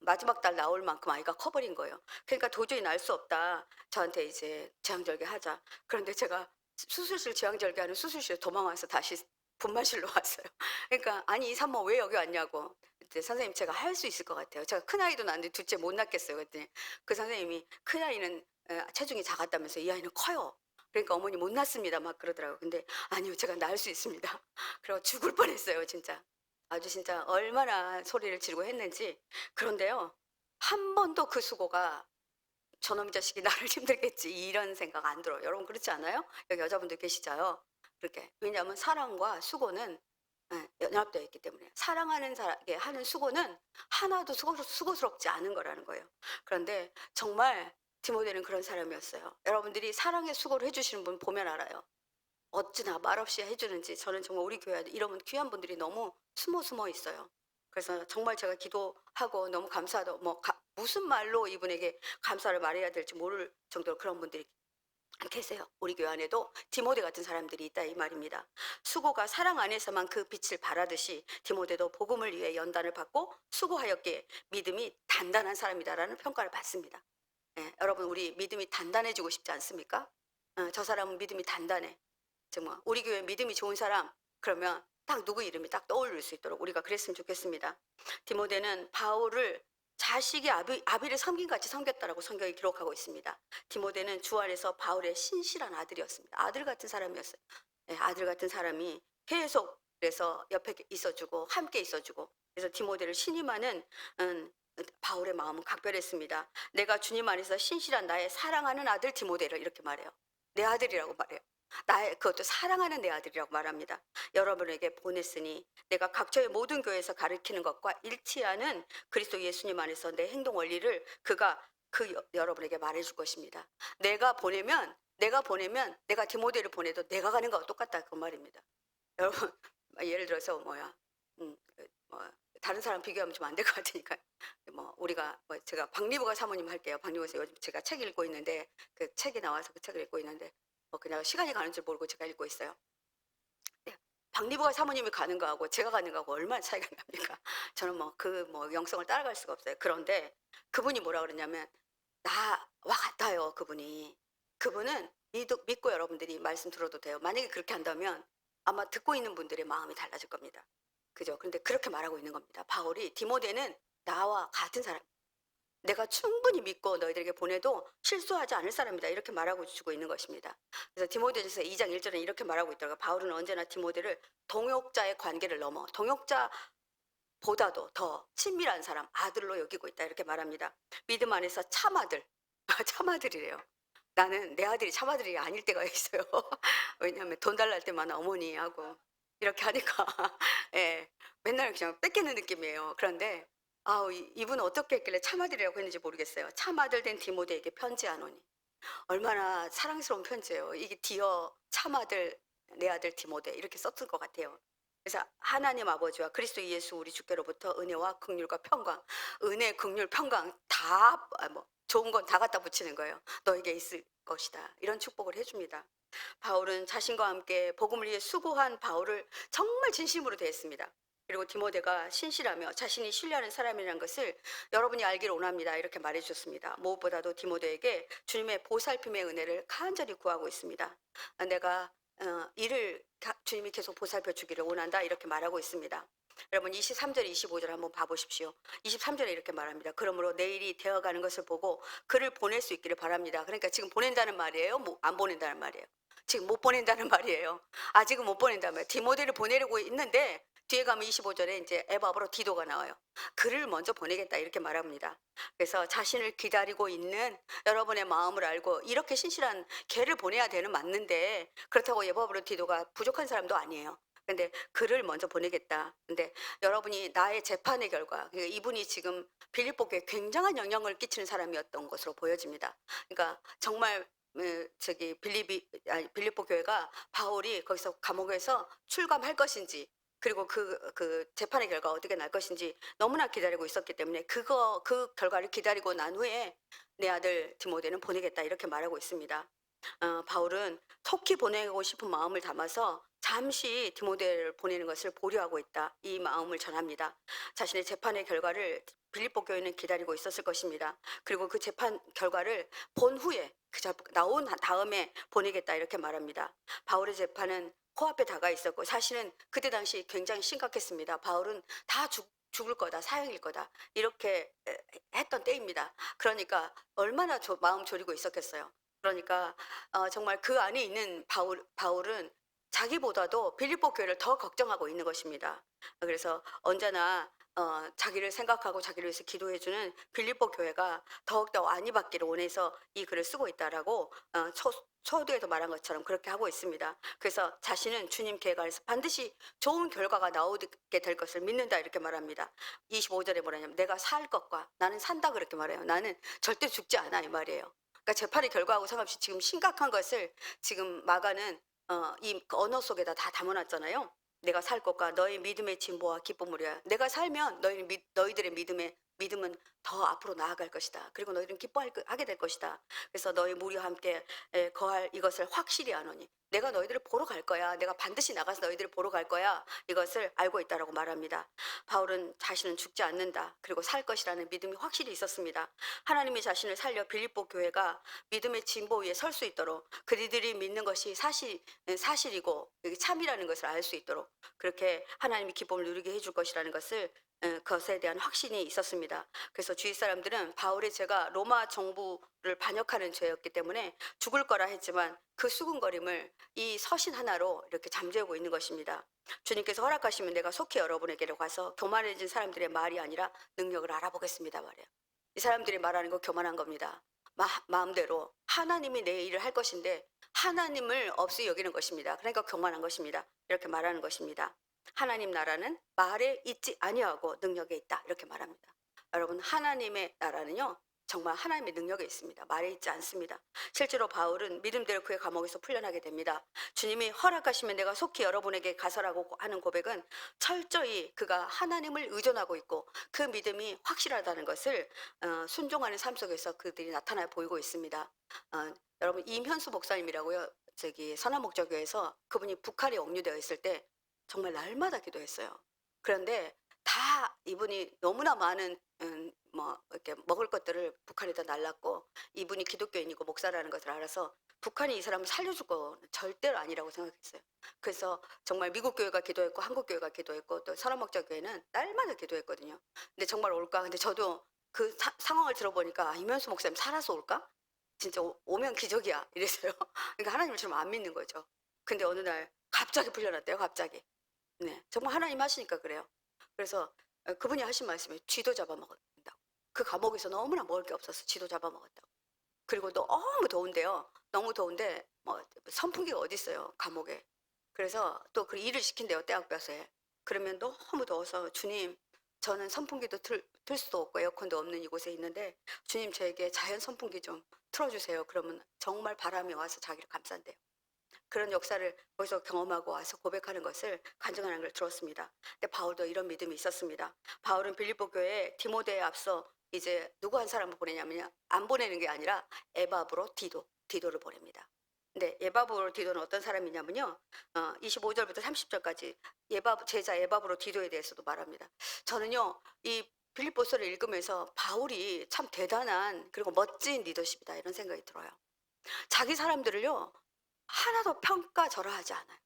S1: 마지막 달 나올 만큼 아이가 커 버린 거예요. 그러니까 "도저히 낳을 수 없다." 저한테 이제 "제왕절개하자." 그런데 제가 수술실 제왕절개하는 수술실에 도망와서 다시 분만실로 왔어요. 그러니까 "아니 이 산모 왜 여기 왔냐."고. 그때 "선생님 제가 할 수 있을 것 같아요." 제가 큰아이도 낳았는데 둘째 못 낳겠어요. 그랬더니 그 선생님이 "큰아이는 체중이 작았다면서 이 아이는 커요. 그러니까 어머니 못 낳습니다." 막 그러더라고요. 근데 "아니요. 제가 낳을 수 있습니다." 그래 고 죽을 뻔했어요 진짜. 아주 진짜 얼마나 소리를 지르고 했는지. 그런데요. 한 번도 그 수고가 '저놈의 자식이 나를 힘들겠지.' 이런 생각 안 들어요. 여러분 그렇지 않아요? 여기 여자분들 계시죠? 그렇게. 왜냐하면 사랑과 수고는 연합되어 있기 때문에. 사랑하는 사람에게 하는 수고는 하나도 수고스럽지 않은 거라는 거예요. 그런데 정말 디모데는 그런 사람이었어요. 여러분들이 사랑의 수고를 해 주시는 분 보면 알아요. 어찌나 말없이 해 주는지. 저는 정말 우리 교회에 이런 귀한 분들이 너무 숨어 있어요. 그래서 정말 제가 기도하고 너무 감사하다 뭐 무슨 말로 이분에게 감사를 말해야 될지 모를 정도로 그런 분들이 계세요. 우리 교회 안에도 디모데 같은 사람들이 있다 이 말입니다. 수고가 사랑 안에서만 그 빛을 발하듯이 디모데도 복음을 위해 연단을 받고 수고하였기에 믿음이 단단한 사람이다라는 평가를 받습니다. 예, 여러분 우리 믿음이 단단해지고 싶지 않습니까? 저 사람은 믿음이 단단해. 정말 우리 교회 믿음이 좋은 사람 그러면 딱 누구 이름이 딱 떠올릴 수 있도록 우리가 그랬으면 좋겠습니다. 디모데는 바울을 자식이 아비를 섬김같이 섬겼다라고 성경이 기록하고 있습니다. 디모데는 주 안에서 바울의 신실한 아들이었습니다. 아들 같은 사람이었어요. 예, 아들 같은 사람이 계속 그래서 옆에 있어주고 함께 있어주고 그래서 디모데를 신임하는 바울의 마음은 각별했습니다. 내가 주님 안에서 신실한 나의 사랑하는 아들 디모데를 이렇게 말해요. 내 아들이라고 말해요. 나의 그것도 사랑하는 내 아들이라고 말합니다. 여러분에게 보냈으니 내가 각처의 모든 교회에서 가르치는 것과 일치하는 그리스도 예수님 안에서 내 행동 원리를 그가 여러분에게 말해줄 것입니다. 내가 보내면 내가 디모데를 보내도 내가 가는 거와 똑같다 그 말입니다. 여러분 예를 들어서 뭐야 뭐 다른 사람 비교하면 좀 안 될 것 같으니까 뭐 우리가 뭐 제가 박리부가 사모님 할게요. 박리부에서 요즘 제가 책 읽고 있는데 그 책이 나와서 그 책을 읽고 있는데 그냥 시간이 가는 줄 모르고 제가 읽고 있어요. 네. 박리부가 사모님이 가는 거하고 제가 가는 거하고 얼마나 차이가 납니까? 저는 뭐 영성을 따라갈 수가 없어요. 그런데 그분이 뭐라 그러냐면 나와 같아요. 그분은 믿고 여러분들이 말씀 들어도 돼요. 만약에 그렇게 한다면 아마 듣고 있는 분들의 마음이 달라질 겁니다. 그죠? 그런데 그렇게 말하고 있는 겁니다. 바울이 디모데는 나와 같은 사람. 내가 충분히 믿고 너희들에게 보내도 실수하지 않을 사람이다. 이렇게 말하고 주고 있는 것입니다. 그래서 디모데전서 2장 1절에 이렇게 말하고 있더라고요. 바울은 언제나 디모데를 동역자의 관계를 넘어 동역자보다도 더 친밀한 사람, 아들로 여기고 있다. 이렇게 말합니다. 믿음 안에서 참아들, 참아들이래요. 나는 내 아들이 참아들이 아닐 때가 있어요. 왜냐하면 돈 달랄 때마다 어머니하고 이렇게 하니까 예. 맨날 그냥 뺏기는 느낌이에요. 그런데 아우 이분은 어떻게 했길래 참아들이라고 했는지 모르겠어요. "참아들 된 디모데에게 편지하노니." 얼마나 사랑스러운 편지예요. 이게 "디어 참아들 내 아들 디모데." 이렇게 썼을 것 같아요. 그래서 하나님 아버지와 그리스도 예수 우리 주께로부터 은혜와 긍휼과 평강, 은혜, 긍휼, 평강 다 뭐 좋은 건 다 갖다 붙이는 거예요. "너에게 있을 것이다." 이런 축복을 해 줍니다. 바울은 자신과 함께 복음을 위해 수고한 바울을 정말 진심으로 대했습니다. 그리고 디모데가 신실하며 자신이 신뢰하는 사람이라는 것을 여러분이 알기를 원합니다. 이렇게 말해 주셨습니다. 무엇보다도 디모데에게 주님의 보살핌의 은혜를 간절히 구하고 있습니다. 내가 이를 주님이 계속 보살펴 주기를 원한다. 이렇게 말하고 있습니다. 여러분 23절 25절 한번 봐보십시오. 23절에 이렇게 말합니다. 그러므로 내일이 되어가는 것을 보고 그를 보낼 수 있기를 바랍니다. 그러니까 지금 보낸다는 말이에요? 안 보낸다는 말이에요? 지금 못 보낸다는 말이에요. 아직은 못 보낸다는 말이에요. 디모데를 보내려고 있는데 뒤에 가면 25절에 이제 에바브로 디도가 나와요. 그를 먼저 보내겠다 이렇게 말합니다. 그래서 자신을 기다리고 있는 여러분의 마음을 알고 이렇게 신실한 걔를 보내야 되는 맞는데 그렇다고 에바브로 디도가 부족한 사람도 아니에요. 근데 그를 먼저 보내겠다. 근데 여러분이 나의 재판의 결과, 그러니까 이분이 지금 빌립보교에 굉장한 영향을 끼치는 사람이었던 것으로 보여집니다. 그러니까 정말 저기 빌립보 교회가 바울이 거기서 감옥에서 출감할 것인지 그리고 그 재판의 결과가 어떻게 날 것인지 너무나 기다리고 있었기 때문에 그 결과를 기다리고 난 후에 내 아들 디모데는 보내겠다 이렇게 말하고 있습니다. 바울은 속히 보내고 싶은 마음을 담아서 잠시 디모데를 보내는 것을 보류하고 있다. 이 마음을 전합니다. 자신의 재판의 결과를 빌립보 교회는 기다리고 있었을 것입니다. 그리고 그 재판 결과를 본 후에 나온 다음에 보내겠다 이렇게 말합니다. 바울의 재판은 코앞에 다가 있었고 사실은 그때 당시 굉장히 심각했습니다. 바울은 다 죽을 거다, 사형일 거다 이렇게 했던 때입니다. 그러니까 얼마나 마음 졸이고 있었겠어요. 그러니까 정말 그 안에 있는 바울은 자기보다도 빌립보 교회를 더 걱정하고 있는 것입니다. 그래서 언제나 자기를 생각하고 자기를 위해서 기도해주는 빌립보 교회가 더욱더 안위 받기를 원해서 이 글을 쓰고 있다라고 초두에도 말한 것처럼 그렇게 하고 있습니다. 그래서 자신은 주님 계획안에서 반드시 좋은 결과가 나오게 될 것을 믿는다 이렇게 말합니다. 25절에 뭐라냐면 내가 살 것과 나는 산다 그렇게 말해요. 나는 절대 죽지 않아 이 말이에요. 그러니까 재판의 결과하고 상관없이 지금 심각한 것을 지금 마가는 이 언어 속에다 다 담아놨잖아요. 내가 살 것과 너의 믿음의 진보와 기쁨으로야. 내가 살면 너희들의 믿음은 더 앞으로 나아갈 것이다. 그리고 너희들은 기뻐하게 될 것이다. 그래서 너희 무리와 함께 거할 이것을 확실히 아노니. 내가 너희들을 보러 갈 거야. 내가 반드시 나가서 너희들을 보러 갈 거야. 이것을 알고 있다라고 말합니다. 바울은 자신은 죽지 않는다. 그리고 살 것이라는 믿음이 확실히 있었습니다. 하나님이 자신을 살려 빌립보 교회가 믿음의 진보 위에 설 수 있도록 그들이 믿는 것이 사실이고 참이라는 것을 알 수 있도록 그렇게 하나님이 기쁨을 누리게 해줄 것이라는 것에 대한 확신이 있었습니다. 그래서 주위 사람들은 바울의 죄가 로마 정부를 반역하는 죄였기 때문에 죽을 거라 했지만 그 수군거림을 이 서신 하나로 이렇게 잠재우고 있는 것입니다. 주님께서 허락하시면 내가 속히 여러분에게로 가서 교만해진 사람들의 말이 아니라 능력을 알아보겠습니다 말이에요. 이 사람들이 말하는 거 교만한 겁니다. 마음대로 하나님이 내 일을 할 것인데 하나님을 없이 여기는 것입니다. 그러니까 교만한 것입니다. 이렇게 말하는 것입니다. 하나님 나라는 말에 있지 아니하고 능력에 있다. 이렇게 말합니다. 여러분 하나님의 나라는요. 정말 하나님의 능력에 있습니다. 말에 있지 않습니다. 실제로 바울은 믿음대로 그의 감옥에서 풀려나게 됩니다. 주님이 허락하시면 내가 속히 여러분에게 가서라고 하는 고백은 철저히 그가 하나님을 의존하고 있고 그 믿음이 확실하다는 것을 순종하는 삶 속에서 그들이 나타나 보이고 있습니다. 여러분 임현수 목사님이라고요. 저기 선한목적교회에서 그분이 북한에 억류되어 있을 때 정말 날마다 기도했어요. 그런데 다 이분이 너무나 많은 뭐 이렇게 먹을 것들을 북한에다 날랐고 이분이 기독교인이고 목사라는 것을 알아서 북한이 이 사람을 살려줄 건 절대로 아니라고 생각했어요. 그래서 정말 미국 교회가 기도했고 한국 교회가 기도했고 또 선한목적교회는 날마다 기도했거든요. 근데 정말 올까? 근데 저도 그 상황을 들어보니까 이면수 목사님 살아서 올까? 진짜 오면 기적이야 이랬어요. 그러니까 하나님을 좀 안 믿는 거죠. 근데 어느 날 갑자기 풀려났대요. 갑자기. 네, 정말 하나님 하시니까 그래요. 그래서 그분이 하신 말씀이 쥐도 잡아먹었다고. 그 감옥에서 너무나 먹을 게 없어서 쥐도 잡아먹었다고. 그리고 너무 더운데요. 너무 더운데 뭐 선풍기가 어디 있어요 감옥에. 그래서 또 그 일을 시킨대요, 떼학볕에. 그러면 너무 더워서 "주님, 저는 선풍기도 틀 수도 없고 에어컨도 없는 이곳에 있는데 주님 저에게 자연 선풍기 좀 틀어 주세요." 그러면 정말 바람이 와서 자기를 감싼대요. 그런 역사를 거기서 경험하고 와서 고백하는 것을 간증하는 걸 들었습니다. 근데 바울도 이런 믿음이 있었습니다. 바울은 빌립보 교회에 디모데에 앞서 이제 누구 한 사람을 보내냐면요. 안 보내는 게 아니라 에바브로 디도를 보냅니다. 근데 에바브로 디도는 어떤 사람이냐면요. 25절부터 30절까지 제자 에바브로 디도에 대해서도 말합니다. 저는요. 이 빌립보서를 읽으면서 바울이 참 대단한 그리고 멋진 리더십이다 이런 생각이 들어요. 자기 사람들을요. 하나도 평가절하하지 않아요.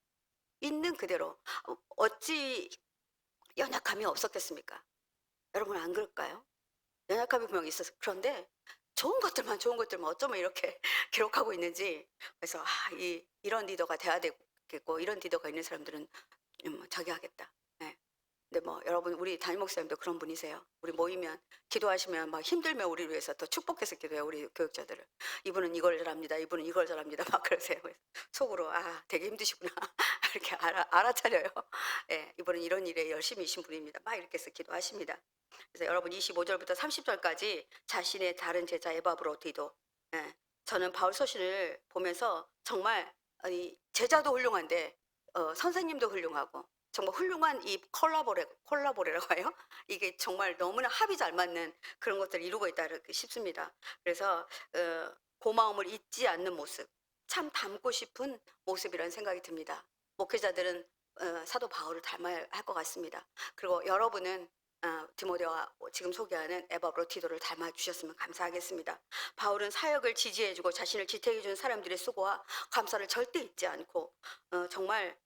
S1: 있는 그대로. 어찌 연약함이 없었겠습니까? 여러분 안 그럴까요? 연약함이 분명히 있어서 그런데 좋은 것들만 어쩌면 이렇게 기록하고 있는지 그래서 이런 리더가 돼야 되겠고 이런 리더가 있는 사람들은 저기 하겠다. 예. 근데 뭐 여러분 우리 담임 목사님도 그런 분이세요. 우리 모이면 기도하시면 막 힘들면 우리를 위해서 더 축복해서 기도해요. 우리 교육자들을. 이분은 이걸 잘합니다. 이분은 이걸 잘합니다. 막 그러세요. 그래서 속으로 되게 힘드시구나 이렇게 알아차려요. 예, 이분은 이런 일에 열심히이신 분입니다. 막 이렇게 해서 기도하십니다. 그래서 여러분 25절부터 30절까지 자신의 다른 제자 에바브로디도 예, 저는 바울 서신을 보면서 정말 제자도 훌륭한데 선생님도 훌륭하고 정말 훌륭한 이 콜라보레라고 해요. 이게 정말 너무나 합이 잘 맞는 그런 것들을 이루고 있다 이렇게 싶습니다. 그래서 고마움을 잊지 않는 모습, 참 닮고 싶은 모습이라는 생각이 듭니다. 목회자들은 사도 바울을 닮아야 할 것 같습니다. 그리고 여러분은 디모데와 지금 소개하는 에바브로디도를 닮아 주셨으면 감사하겠습니다. 바울은 사역을 지지해주고 자신을 지탱해준 사람들의 수고와 감사를 절대 잊지 않고 정말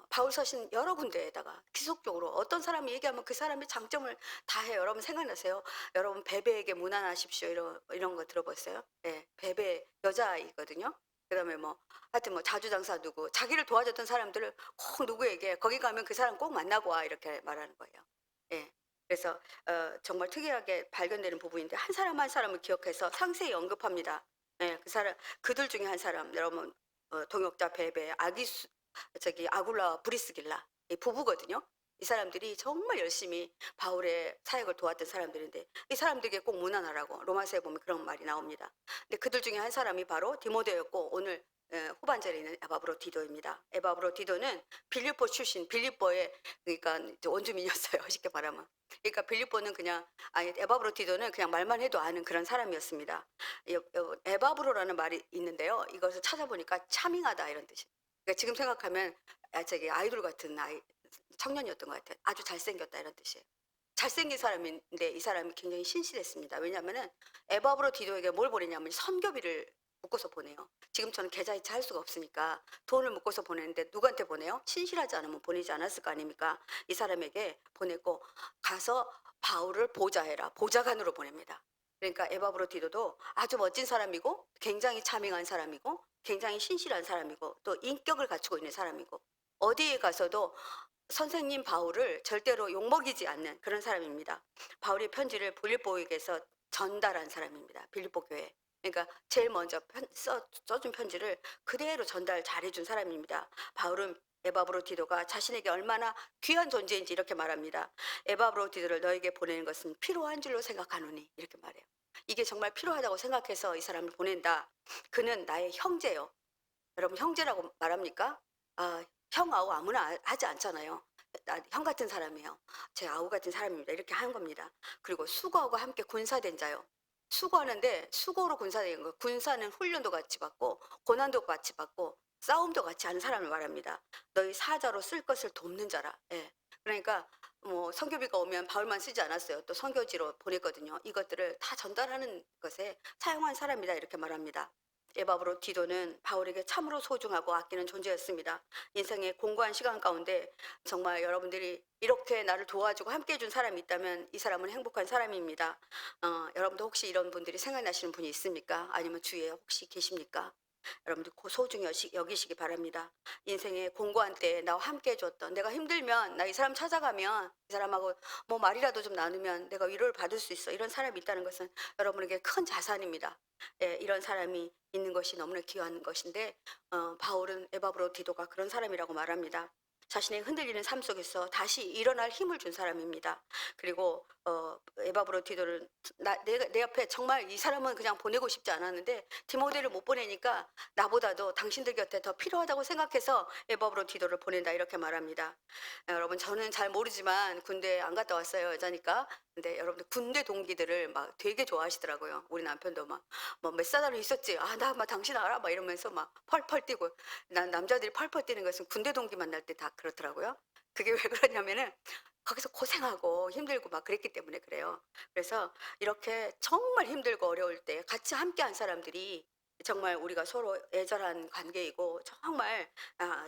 S1: 바울 서신 여러 군데에다가 지속적으로 어떤 사람이 얘기하면 그 사람의 장점을 다 해요. 여러분 생각나세요? 여러분 베베에게 무난하십시오 이런 거 들어봤어요? 네, 베베 여자아이거든요. 그다음에 뭐 하여튼 뭐 자주장사 누구 자기를 도와줬던 사람들을 꼭 누구에게 거기 가면 그 사람 꼭 만나고 와 이렇게 말하는 거예요. 예. 그래서 정말 특이하게 발견되는 부분인데 한 사람 한 사람을 기억해서 상세히 언급합니다. 예, 그 사람 그들 중에 한 사람 여러분 동역자 베베 아굴라와 브리스길라 이 부부거든요. 이 사람들이 정말 열심히 바울의 사역을 도왔던 사람들인데 이 사람들에게 꼭 문안하라고 로마서에 보면 그런 말이 나옵니다. 근데 그들 중에 한 사람이 바로 디모데였고 오늘 후반절에 있는 에바브로디도입니다. 에바브로디도는 빌립보 출신, 빌립보의 그러니까 이제 원주민이었어요. 쉽게 말하면. 그러니까 빌립보는 그냥 에바브로디도는 그냥 말만 해도 아는 그런 사람이었습니다. 에바브로라는 말이 있는데요. 이것을 찾아보니까 차밍하다 이런 뜻이에요. 그러니까 지금 생각하면 저기 아이돌 같은 청년이었던 것 같아요. 아주 잘생겼다 이런 뜻이에요. 잘생긴 사람인데 이 사람이 굉장히 신실했습니다. 왜냐하면은 에바브로디도에게 뭘 보내냐면 선교비를 묶어서 보내요. 지금처럼 계좌이체 할 수가 없으니까 돈을 묶어서 보내는데 누구한테 보내요? 신실하지 않으면 보내지 않았을 거 아닙니까? 이 사람에게 보내고 가서 바울을 보좌해라. 보좌관으로 보냅니다. 그러니까 에바브로디도도 아주 멋진 사람이고 굉장히 차밍한 사람이고 굉장히 신실한 사람이고 또 인격을 갖추고 있는 사람이고 어디에 가서도 선생님 바울을 절대로 욕먹이지 않는 그런 사람입니다. 바울의 편지를 빌립보에게서 전달한 사람입니다. 빌립보 교회. 그러니까 제일 먼저 써준 편지를 그대로 전달 잘해준 사람입니다. 바울은 에바브로디도가 자신에게 얼마나 귀한 존재인지 이렇게 말합니다. 에바브로디도를 너에게 보내는 것은 필요한 줄로 생각하노니 이렇게 말해요. 이게 정말 필요하다고 생각해서 이 사람을 보낸다. 그는 나의 형제요. 여러분 형제라고 말합니까? 형 아우 아무나 하지 않잖아요. 형 같은 사람이에요. 제 아우 같은 사람입니다. 이렇게 하는 겁니다. 그리고 수고하고 함께 군사된 자요. 수고하는데 수고로 군사된 거예요. 군사는 훈련도 같이 받고 고난도 같이 받고 싸움도 같이 하는 사람을 말합니다. 너희 사자로 쓸 것을 돕는 자라. 예. 그러니까 뭐 선교비가 오면 바울만 쓰지 않았어요. 또 선교지로 보냈거든요. 이것들을 다 전달하는 것에 사용한 사람이다 이렇게 말합니다. 에바브로디도는 바울에게 참으로 소중하고 아끼는 존재였습니다. 인생의 공고한 시간 가운데 정말 여러분들이 이렇게 나를 도와주고 함께 해준 사람이 있다면 이 사람은 행복한 사람입니다. 여러분도 혹시 이런 분들이 생각나시는 분이 있습니까? 아니면 주위에 혹시 계십니까? 여러분들 소중히 여기시기 바랍니다. 인생의 공고한 때에 나와 함께 해줬던, 내가 힘들면 나 이 사람 찾아가면 이 사람하고 뭐 말이라도 좀 나누면 내가 위로를 받을 수 있어, 이런 사람이 있다는 것은 여러분에게 큰 자산입니다. 예, 이런 사람이 있는 것이 너무나 귀한 것인데, 바울은 에바브로디도가 그런 사람이라고 말합니다. 자신의 흔들리는 삶 속에서 다시 일어날 힘을 준 사람입니다. 그리고 에바브로디도를 내 옆에, 정말 이 사람은 그냥 보내고 싶지 않았는데 디모데를 못 보내니까 나보다도 당신들 곁에 더 필요하다고 생각해서 에바브로디도를 보낸다, 이렇게 말합니다. 여러분, 저는 잘 모르지만 군대 안 갔다 왔어요, 여자니까. 근데 여러분들 군대 동기들을 막 되게 좋아하시더라고요. 우리 남편도 막 뭐 몇 사단을 있었지, 아 나 막 당신 알아, 막 이러면서 막 펄펄 뛰고. 난 남자들이 펄펄 뛰는 것은 군대 동기 만날 때 다 그렇더라고요. 그게 왜 그러냐면은 거기서 고생하고 힘들고 막 그랬기 때문에 그래요. 그래서 이렇게 정말 힘들고 어려울 때 같이 함께한 사람들이 정말 우리가 서로 애절한 관계이고, 정말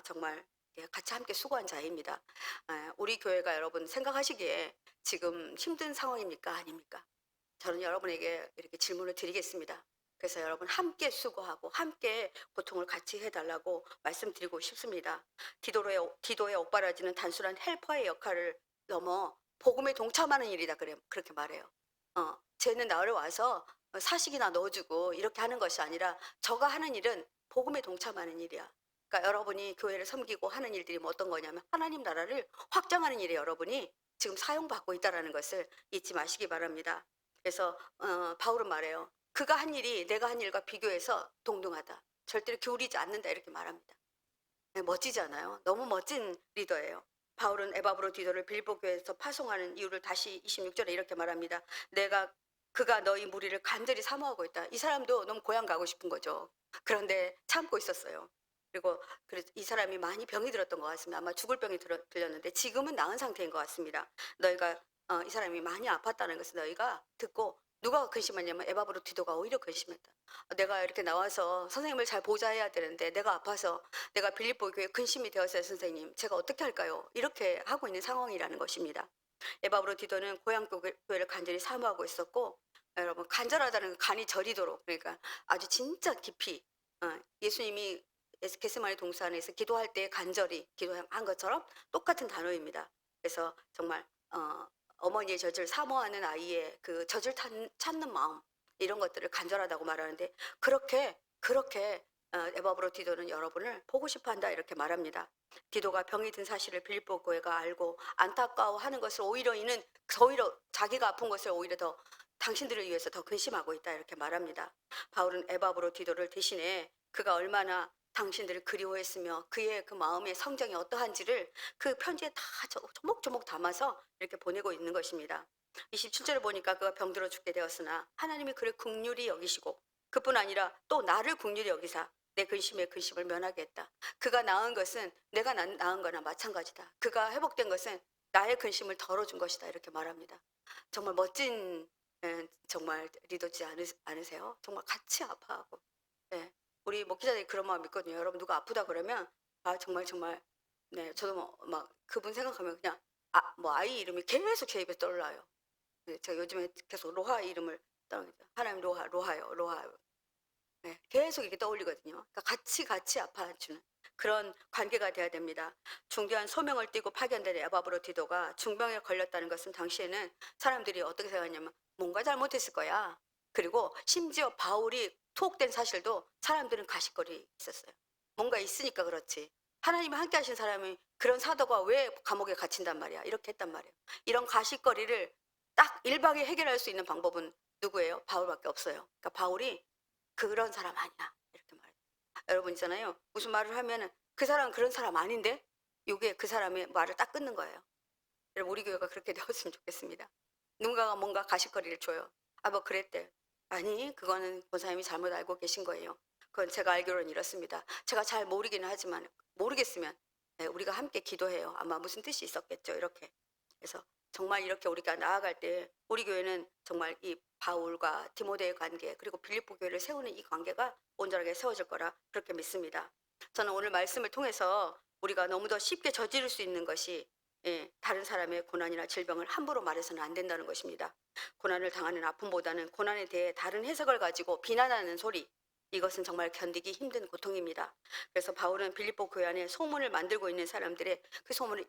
S1: 정말 같이 함께 수고한 자입니다. 우리 교회가 여러분 생각하시기에 지금 힘든 상황입니까, 아닙니까? 저는 여러분에게 이렇게 질문을 드리겠습니다. 그래서 여러분 함께 수고하고 함께 고통을 같이 해달라고 말씀드리고 싶습니다. 디도의 옥바라지는 단순한 헬퍼의 역할을 넘어 복음에 동참하는 일이다, 그렇게 말해요. 쟤는 나를 와서 사식이나 넣어주고 이렇게 하는 것이 아니라 저가 하는 일은 복음에 동참하는 일이야. 그러니까 여러분이 교회를 섬기고 하는 일들이 뭐 어떤 거냐면 하나님 나라를 확장하는 일에 여러분이 지금 사용받고 있다는 것을 잊지 마시기 바랍니다. 그래서 바울은 말해요. 그가 한 일이 내가 한 일과 비교해서 동등하다, 절대로 기울이지 않는다, 이렇게 말합니다. 네, 멋지지 않아요? 너무 멋진 리더예요. 바울은 에바브로디도를 빌보 교회에서 파송하는 이유를 다시 26절에 이렇게 말합니다. 그가 너희 무리를 간절히 사모하고 있다. 이 사람도 너무 고향 가고 싶은 거죠. 그런데 참고 있었어요. 그리고 이 사람이 많이 병이 들었던 것 같습니다. 아마 죽을 병이 들렸는데 지금은 나은 상태인 것 같습니다. 너희가 이 사람이 많이 아팠다는 것을 너희가 듣고, 누가 근심했냐면 에바브로디도가 오히려 근심했다. 내가 이렇게 나와서 선생님을 잘 보좌 해야 되는데 내가 아파서, 내가 빌립보 교회 근심이 되었어요, 선생님. 제가 어떻게 할까요? 이렇게 하고 있는 상황이라는 것입니다. 에바브로디도는 고향 교회를 간절히 사모하고 있었고, 여러분 간절하다는 건 간이 저리도록, 그러니까 아주 진짜 깊이, 예수님이 겟세마네 동산에서 기도할 때 간절히 기도한 것처럼 똑같은 단어입니다. 그래서 정말 어머니의 젖을 사모하는 아이의 그 젖을 찾는 마음, 이런 것들을 간절하다고 말하는데, 그렇게 에바브로디도는 여러분을 보고 싶어한다, 이렇게 말합니다. 디도가 병이 든 사실을 빌립보 교회가 알고 안타까워하는 것을 오히려 자기가 아픈 것을 오히려 더 당신들을 위해서 더 근심하고 있다, 이렇게 말합니다. 바울은 에바브로디도를 대신해 그가 얼마나 당신들을 그리워했으며 그의 그 마음의 성정이 어떠한지를 그 편지에 다 조목조목 담아서 이렇게 보내고 있는 것입니다. 27절을 보니까 그가 병들어 죽게 되었으나 하나님이 그를 긍휼히 여기시고, 그뿐 아니라 또 나를 긍휼히 여기사 내 근심의 근심을 면하게 했다. 그가 나은 것은 내가 나은 거나 마찬가지다. 그가 회복된 것은 나의 근심을 덜어준 것이다, 이렇게 말합니다. 정말 멋진, 정말 리더지 않으세요? 정말 같이 아파하고. 예, 우리 목회자들이 그런 마음 있거든요. 여러분 누가 아프다 그러면 정말 네, 저도 막 그분 생각하면 그냥 뭐 아이 이름이 계속 제 입에 떠올라요. 네, 제가 요즘에 계속 로하 이름을 하나님 로하요. 네, 계속 이게 떠올리거든요. 그러니까 같이 아파주는 그런 관계가 돼야 됩니다. 중대한 소명을 띠고 파견된 에바브로디도가 중병에 걸렸다는 것은 당시에는 사람들이 어떻게 생각하냐면 뭔가 잘못했을 거야. 그리고 심지어 바울이 투옥된 사실도 사람들은 가십거리 있었어요. 뭔가 있으니까 그렇지. 하나님이 함께 하신 사람이 그런 사도가 왜 감옥에 갇힌단 말이야, 이렇게 했단 말이에요. 이런 가십거리를 딱 1박에 해결할 수 있는 방법은 누구예요? 바울밖에 없어요. 그러니까 바울이 그런 사람 아니야, 이렇게 말해요. 여러분 있잖아요, 무슨 말을 하면은 그 사람은 그런 사람 아닌데, 이게 그 사람의 말을 딱 끊는 거예요. 여러분 우리 교회가 그렇게 되었으면 좋겠습니다. 누군가가 뭔가 가십거리를 줘요. 뭐 그랬대. 아니, 그거는 권사님이 잘못 알고 계신 거예요. 그건 제가 알기로는 이렇습니다. 제가 잘 모르기는 하지만, 모르겠으면 우리가 함께 기도해요. 아마 무슨 뜻이 있었겠죠, 이렇게. 그래서 정말 이렇게 우리가 나아갈 때 우리 교회는 정말 이 바울과 디모데의 관계, 그리고 빌립보 교회를 세우는 이 관계가 온전하게 세워질 거라 그렇게 믿습니다. 저는 오늘 말씀을 통해서 우리가 너무 더 쉽게 저지를 수 있는 것이, 다른 사람의 고난이나 질병을 함부로 말해서는 안 된다는 것입니다. 고난을 당하는 아픔보다는 고난에 대해 다른 해석을 가지고 비난하는 소리, 이것은 정말 견디기 힘든 고통입니다. 그래서 바울은 빌립보 교회 안에 소문을 만들고 있는 사람들의 그 소문을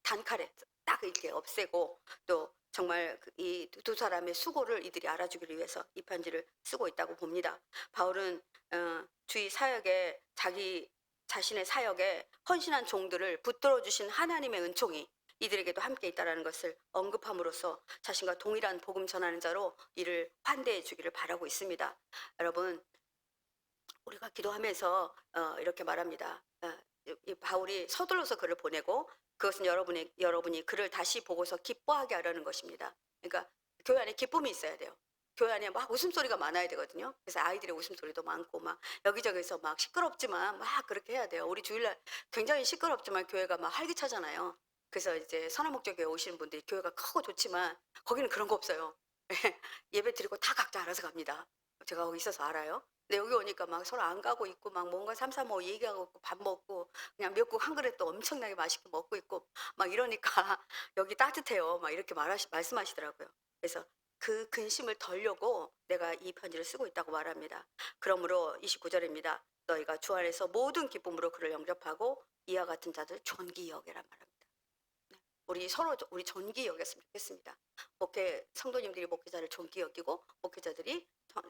S1: 단칼에 딱 이렇게 없애고, 또 정말 이 두 사람의 수고를 이들이 알아주기를 위해서 이 편지를 쓰고 있다고 봅니다. 바울은 주의 사역에 자기 자신의 사역에 헌신한 종들을 붙들어 주신 하나님의 은총이 이들에게도 함께 있다라는 것을 언급함으로써 자신과 동일한 복음 전하는 자로 이를 환대해 주기를 바라고 있습니다. 여러분, 우리가 기도하면서 이렇게 말합니다. 이 바울이 서둘러서 글을 보내고, 그것은 여러분이 글을 다시 보고서 기뻐하게 하려는 것입니다. 그러니까 교회 안에 기쁨이 있어야 돼요. 교회 안에 막 웃음소리가 많아야 되거든요. 그래서 아이들의 웃음소리도 많고 막 여기저기서 막 시끄럽지만 막 그렇게 해야 돼요. 우리 주일날 굉장히 시끄럽지만 교회가 막 활기차잖아요. 그래서 이제 선화목적교회 오시는 분들이 교회가 크고 좋지만 거기는 그런 거 없어요. 예배 드리고 다 각자 알아서 갑니다. 제가 거기 있어서 알아요. 근데 여기 오니까 막 서로 안 가고 있고 막 뭔가 삼삼오오 얘기하고 있고 밥 먹고 그냥 미역국 한 그릇도 엄청나게 맛있게 먹고 있고 막 이러니까 여기 따뜻해요. 막 이렇게 말씀하시더라고요. 그래서 그 근심을 덜려고 내가 이 편지를 쓰고 있다고 말합니다. 그러므로 29절입니다. 너희가 주 안에서 모든 기쁨으로 그를 영접하고 이와 같은 자들 존귀 여기란 말합니다. 우리 서로 우리 존귀 여겼으면 좋겠습니다. 성도님들이 목회자를 존귀 여기고 목회자들이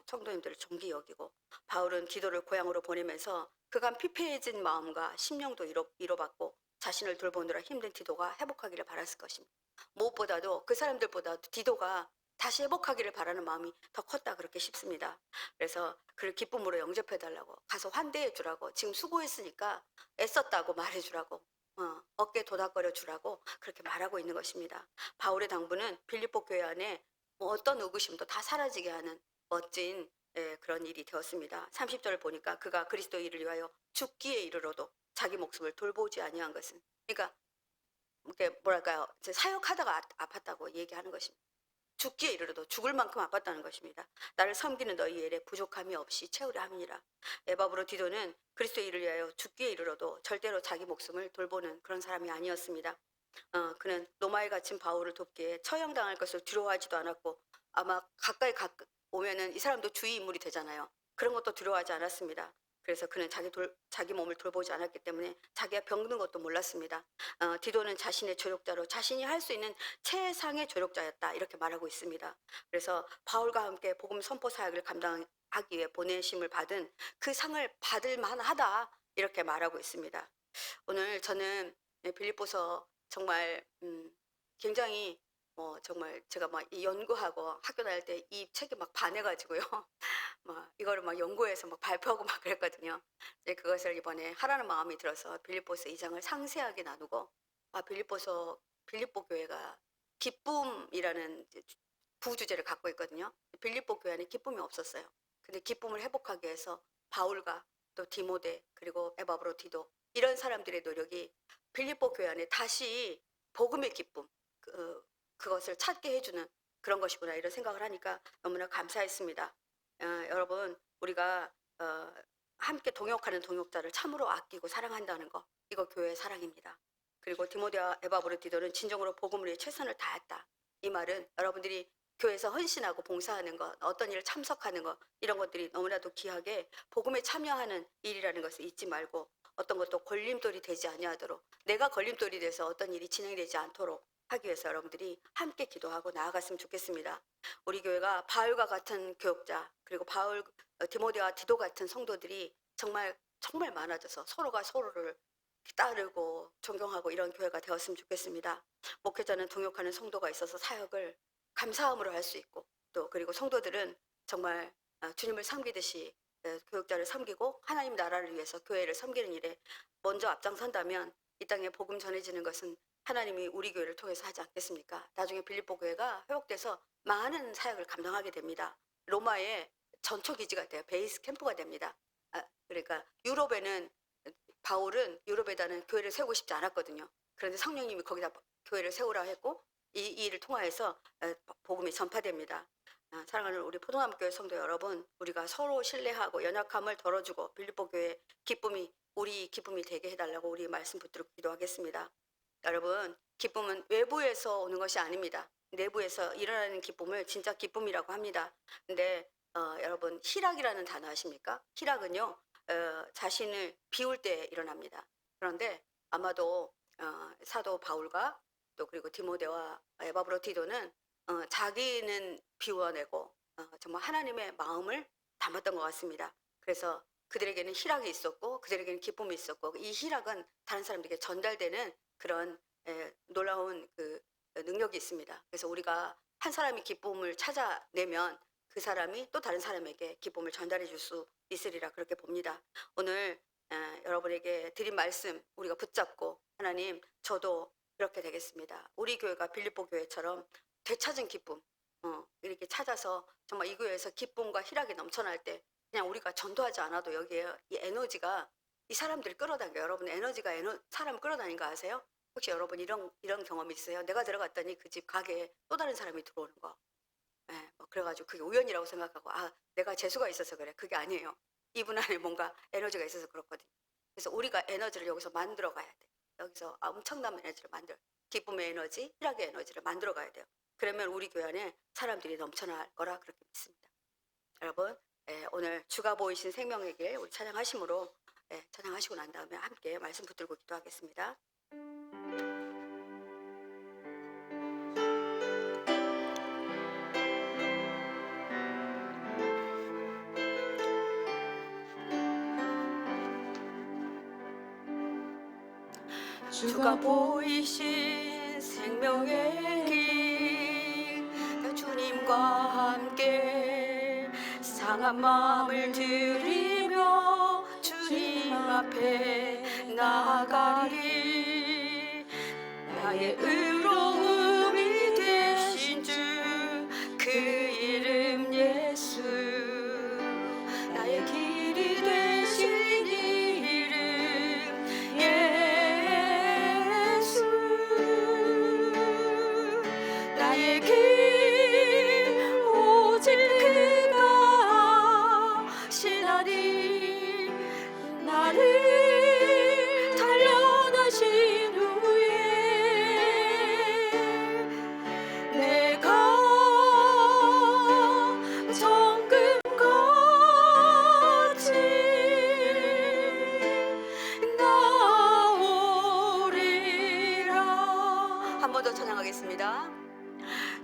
S1: 성도님들을 존귀 여기고. 바울은 디도를 고향으로 보내면서 그간 피폐해진 마음과 심령도 위로받고 자신을 돌보느라 힘든 디도가 회복하기를 바랐을 것입니다. 무엇보다도 그 사람들보다도 디도가 다시 회복하기를 바라는 마음이 더 컸다 그렇게 싶습니다. 그래서 그를 기쁨으로 영접해달라고, 가서 환대해 주라고, 지금 수고했으니까 애썼다고 말해주라고, 어깨 도닥거려 주라고 그렇게 말하고 있는 것입니다. 바울의 당부는 빌립보 교회 안에 어떤 의구심도 다 사라지게 하는 멋진 그런 일이 되었습니다. 30절을 보니까 그가 그리스도 일을 위하여 죽기에 이르러도 자기 목숨을 돌보지 아니한 것은, 그러니까 이게 뭐랄까요, 사역하다가 아팠다고 얘기하는 것입니다. 죽기에 이르러도 죽을 만큼 아팠다는 것입니다. 나를 섬기는 너희 일에 부족함이 없이 채우려 함이니라. 에바브로 디도는 그리스도의 일을 위하여 죽기에 이르러도 절대로 자기 목숨을 돌보는 그런 사람이 아니었습니다. 그는 로마에 갇힌 바울을 돕기에 처형당할 것을 두려워하지도 않았고, 아마 가까이 오면은 이 사람도 주의 인물이 되잖아요. 그런 것도 두려워하지 않았습니다. 그래서 그는 자기 몸을 돌보지 않았기 때문에 자기가 병든 것도 몰랐습니다. 디도는 자신의 조력자로 자신이 할 수 있는 최상의 조력자였다 이렇게 말하고 있습니다. 그래서 바울과 함께 복음 선포 사역을 감당하기 위해 보내심을 받은 그 상을 받을 만하다 이렇게 말하고 있습니다. 오늘 저는 빌립보서 정말 굉장히 정말 제가 막 연구하고 학교 다닐 때 이 책에 막 반해가지고요. 막 이거를 막 연구해서 막 발표하고 막 그랬거든요. 이제 그것을 이번에 하라는 마음이 들어서 빌립보서 2장을 상세하게 나누고, 빌립보 교회가 기쁨이라는 부주제를 갖고 있거든요. 빌립보 교회 안에 기쁨이 없었어요. 근데 기쁨을 회복하기 위해서 바울과 또 디모데 그리고 에바브로 디도 이런 사람들의 노력이 빌립보 교회 안에 다시 복음의 기쁨, 그것을 찾게 해주는 그런 것이구나 이런 생각을 하니까 너무나 감사했습니다. 여러분, 우리가 함께 동역하는 동역자를 참으로 아끼고 사랑한다는 거, 이거 교회의 사랑입니다. 그리고 디모데와 에바브로 디도는 진정으로 복음을 위해 최선을 다했다. 이 말은 여러분들이 교회에서 헌신하고 봉사하는 것, 어떤 일을 참석하는 것, 이런 것들이 너무나도 귀하게 복음에 참여하는 일이라는 것을 잊지 말고, 어떤 것도 걸림돌이 되지 아니하도록, 내가 걸림돌이 돼서 어떤 일이 진행되지 않도록 하기 위해서 여러분들이 함께 기도하고 나아갔으면 좋겠습니다. 우리 교회가 바울과 같은 교역자, 그리고 디모데와 디도 같은 성도들이 정말 정말 많아져서 서로가 서로를 따르고 존경하고 이런 교회가 되었으면 좋겠습니다. 목회자는 동역하는 성도가 있어서 사역을 감사함으로 할 수 있고, 또 그리고 성도들은 정말 주님을 섬기듯이 교역자를 섬기고 하나님 나라를 위해서 교회를 섬기는 일에 먼저 앞장선다면 이 땅에 복음 전해지는 것은 하나님이 우리 교회를 통해서 하지 않겠습니까? 나중에 빌립보 교회가 회복돼서 많은 사역을 감당하게 됩니다. 로마의 전초 기지가 돼요. 베이스 캠프가 됩니다. 그러니까 바울은 유럽에다는 교회를 세우고 싶지 않았거든요. 그런데 성령님이 거기다 교회를 세우라 했고, 이 일을 통하여서 복음이 전파됩니다. 사랑하는 우리 포동암교회 성도 여러분, 우리가 서로 신뢰하고 연약함을 덜어주고 빌립보 교회 우리 기쁨이 되게 해달라고 우리 말씀 붙들고 기도하겠습니다. 여러분, 기쁨은 외부에서 오는 것이 아닙니다. 내부에서 일어나는 기쁨을 진짜 기쁨이라고 합니다. 근데 여러분 희락이라는 단어 아십니까? 희락은요 자신을 비울 때 일어납니다. 그런데 아마도 사도 바울과 또 그리고 디모데와 에바브로 디도는 자기는 비워내고 정말 하나님의 마음을 담았던 것 같습니다. 그래서 그들에게는 희락이 있었고 그들에게는 기쁨이 있었고 이 희락은 다른 사람들에게 전달되는 그런 놀라운 그 능력이 있습니다. 그래서 우리가 한 사람이 기쁨을 찾아내면 그 사람이 또 다른 사람에게 기쁨을 전달해 줄 수 있으리라 그렇게 봅니다. 오늘 여러분에게 드린 말씀 우리가 붙잡고 하나님 저도 그렇게 되겠습니다. 우리 교회가 빌립보 교회처럼 되찾은 기쁨 이렇게 찾아서 정말 이 교회에서 기쁨과 희락이 넘쳐날 때 그냥 우리가 전도하지 않아도 여기에 이 에너지가 이 사람들이 끌어당겨요. 여러분 에너지가 사람 끌어다니는 거 아세요? 혹시 여러분 이런 경험이 있어요? 내가 들어갔더니 그 집 가게에 또 다른 사람이 들어오는 거. 그래가지고 그게 우연이라고 생각하고 내가 재수가 있어서 그래. 그게 아니에요. 이분 안에 뭔가 에너지가 있어서 그렇거든요. 그래서 우리가 에너지를 여기서 만들어 가야 돼. 여기서 엄청난 에너지를 기쁨의 에너지, 희락의 에너지를 만들어 가야 돼요. 그러면 우리 교회 안에 사람들이 넘쳐날 거라 그렇게 믿습니다. 여러분 오늘 주가 보이신 생명의 길 우리 찬양하심으로 찬양하시고 난 다음에 함께 말씀 붙들고 기도하겠습니다. 주가 보이신 생명의 길 주님과 함께 상한 마음을 들이며 주님 앞에 나아가리 나의 의로움이 되신 주 그 이름 예수 나의 길이 되신 이름 예수 나의 길 오직 그가 시나리 나를 단련하신 후에 내가 정금같이 나오리라. 한 번 더 찬양하겠습니다.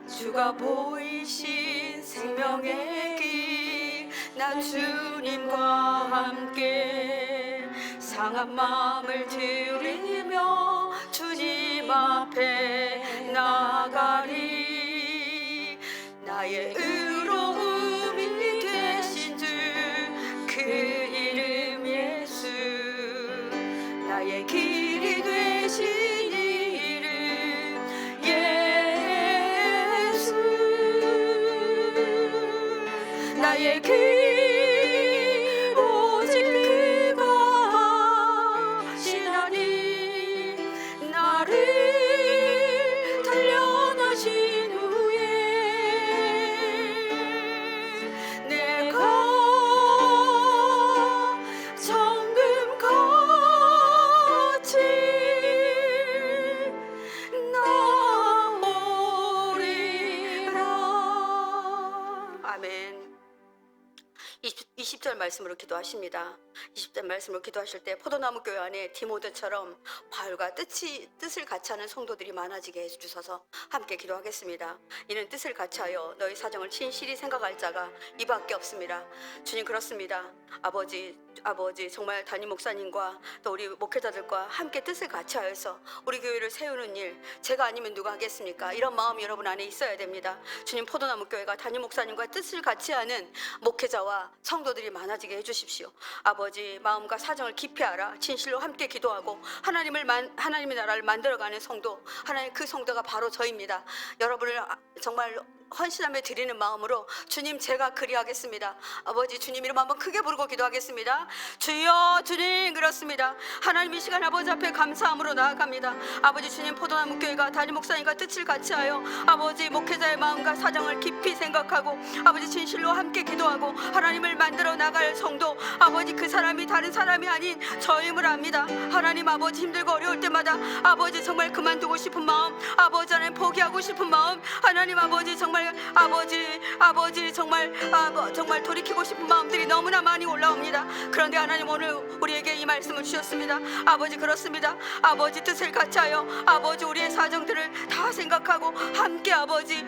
S1: 주가 보이신 생명의 길 나 주님과 함께 상한 마음을 들이며 주님 앞에 나가리 나의 의로움이 되신 주 그 이름 예수 나의 길이 되신 이름 예수 나의 길 오직 그가 시나리 나를 단련하신 후에 내가 정금같이 나오리라. 아멘. 20절 말씀으로 기도하십니다. 20절 말씀으로 기도하실 때 포도나무 교회 안에 디모데처럼 바울과 뜻을 같이 하는 성도들이 많아지게 해주셔서 함께 기도하겠습니다. 이는 뜻을 같이 하여 너희 사정을 진실히 생각할 자가 이밖에 없습니다. 주님 그렇습니다. 아버지 정말 담임 목사님과 또 우리 목회자들과 함께 뜻을 같이 하여서 우리 교회를 세우는 일 제가 아니면 누가 하겠습니까? 이런 마음이 여러분 안에 있어야 됩니다. 주님 포도나무 교회가 담임 목사님과 뜻을 같이 하는 목회자와 성도들이 많아지게 해주십시오. 아버지 마음과 사정을 깊이 알아 진실로 함께 기도하고 하나님의 나라를 만들어가는 성도 하나님 그 성도가 바로 저입니다. 여러분을 정말 헌신하며 드리는 마음으로 주님 제가 그리하겠습니다. 아버지 주님 이름 한번 크게 부르고 기도하겠습니다. 주여 주님 그렇습니다. 하나님 이 시간 아버지 앞에 감사함으로 나아갑니다. 아버지 주님 포도나무 교회가 담임 목사님과 뜻을 같이 하여 아버지 목회자의 마음과 사정을 깊이 생각하고 아버지 진실로 함께 기도하고 하나님을 만들어 나갈 성도 아버지 그 사람이 다른 사람이 아닌 저임을 압니다. 하나님 아버지 힘들고 어려울 때마다 아버지 정말 그만두고 싶은 마음 아버지 하나님 포기하고 싶은 마음 하나님 아버지 정말 정말 아버지 정말 돌이키고 싶은 마음들이 너무나 많이 올라옵니다. 그런데 하나님 오늘 우리에게 이 말씀을 주셨습니다. 아버지 그렇습니다. 아버지 뜻을 같이하여 아버지 우리의 사정들을 다 생각하고 함께 아버지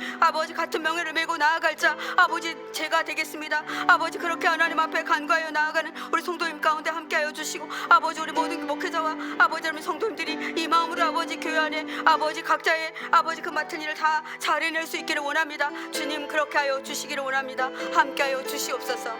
S1: 같은 명예를 메고 나아갈 자 아버지 제가 되겠습니다. 아버지 그렇게 하나님 앞에 간구하여 나아가는 우리 성도님 가운데 함께하여 주시고 아버지 우리 모든 목회자와 아버지 하나님 성도님들이 이 마음으로 아버지 교회 안에 아버지 각자의 아버지 그 맡은 일을 다 잘 해낼 수 있기를 원합니다. 주님 그렇게 하여 주시기를 원합니다. 함께하여 주시옵소서.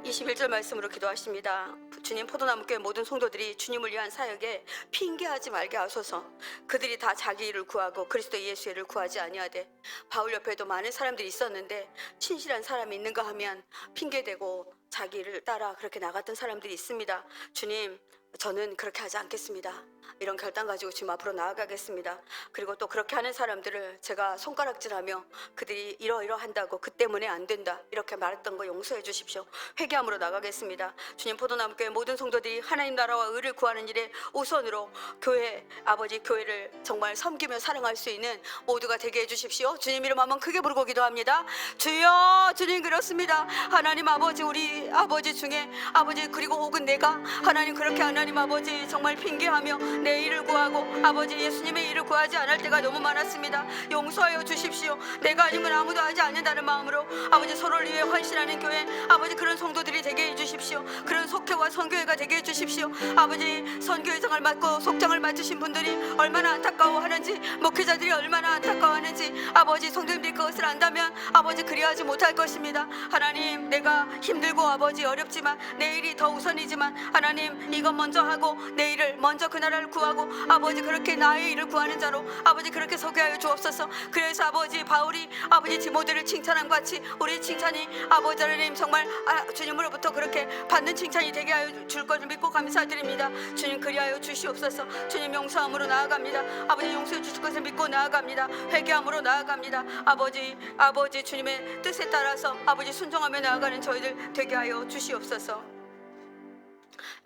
S1: 21절 말씀으로 기도하십니다. 주님 포도나무교회 모든 성도들이 주님을 위한 사역에 핑계하지 말게 하소서. 그들이 다 자기 일을 구하고 그리스도 예수의 일을 구하지 아니하되 바울 옆에도 많은 사람들이 있었는데 신실한 사람이 있는가 하면 핑계대고 자기 일을 따라 그렇게 나갔던 사람들이 있습니다. 주님 저는 그렇게 하지 않겠습니다. 이런 결단 가지고 지금 앞으로 나아가겠습니다. 그리고 또 그렇게 하는 사람들을 제가 손가락질하며 그들이 이러한다고 그 때문에 안 된다 이렇게 말했던 거 용서해 주십시오. 회개함으로 나가겠습니다. 주님 포도나무교회 모든 성도들이 하나님 나라와 의를 구하는 일에 우선으로 교회 아버지 교회를 정말 섬기며 사랑할 수 있는 모두가 되게 해주십시오. 주님 이름 한번 크게 부르고 기도합니다. 주여 주님 그렇습니다. 하나님 아버지 우리 아버지 중에 아버지 그리고 혹은 내가 하나님 그렇게 하나님 아버지 정말 핑계하며 내 일을 구하고 아버지 예수님의 일을 구하지 않을 때가 너무 많았습니다. 용서하여 주십시오. 내가 아니면 아무도 하지 않는다는 마음으로 아버지 서로를 위해 헌신하는 교회 아버지 그런 성도들이 되게 해주십시오. 그런 속회와 선교회가 되게 해주십시오. 아버지 선교회장을 맡고 속장을 맡으신 분들이 얼마나 안타까워하는지 목회자들이 얼마나 안타까워하는지 아버지 성도님들이 그것을 안다면 아버지 그리하지 못할 것입니다. 하나님 내가 힘들고 아버지 어렵지만 내 일이 더 우선이지만 하나님 이것 먼저 하고 내 일을 먼저 그 나라를 구하고 아버지 그렇게 나의 일을 구하는 자로 아버지 그렇게 소개하여 주옵소서. 그래서 아버지 바울이 아버지 디모데를 칭찬한 같이 우리 칭찬이 아버지 하나님 정말 주님으로부터 그렇게 받는 칭찬이 되게 하여 줄 것을 믿고 감사드립니다. 주님 그리하여 주시옵소서. 주님 용서함으로 나아갑니다. 아버지 용서해 주실 것을 믿고 나아갑니다. 회개함으로 나아갑니다. 아버지 주님의 뜻에 따라서 아버지 순종하며 나아가는 저희들 되게 하여 주시옵소서.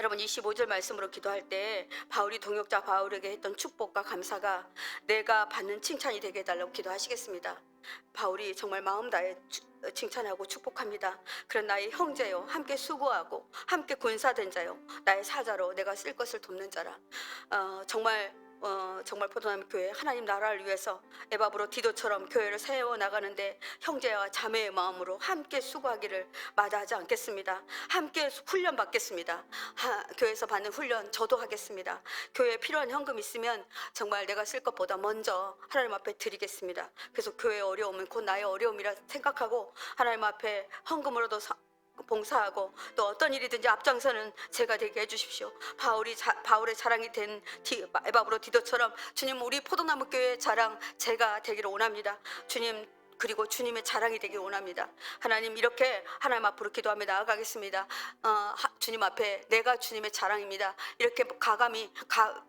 S1: 여러분 25절 말씀으로 기도할 때 바울이 동역자 바울에게 했던 축복과 감사가 내가 받는 칭찬이 되게 해달라고 기도하시겠습니다. 바울이 정말 마음 다해 칭찬하고 축복합니다. 그런 나의 형제요 함께 수고하고 함께 군사된 자요 나의 사자로 내가 쓸 것을 돕는 자라. 정말 포도나무 교회 하나님 나라를 위해서 에바브로 디도처럼 교회를 세워 나가는데 형제와 자매의 마음으로 함께 수고하기를 마다하지 않겠습니다. 함께 훈련 받겠습니다. 교회에서 받는 훈련 저도 하겠습니다. 교회에 필요한 현금 있으면 정말 내가 쓸 것보다 먼저 하나님 앞에 드리겠습니다. 그래서 교회의 어려움은 곧 나의 어려움이라 생각하고 하나님 앞에 헌금으로도 봉사하고 또 어떤 일이든지 앞장서는 제가 되게 해주십시오. 바울의 자랑이 된 에바브로 디도처럼 주님 우리 포도나무 교회의 자랑 제가 되기를 원합니다. 주님 그리고 주님의 자랑이 되길 원합니다. 하나님 이렇게 하나님 앞으로 기도하며 나아가겠습니다. 주님 앞에 내가 주님의 자랑입니다. 이렇게 가감히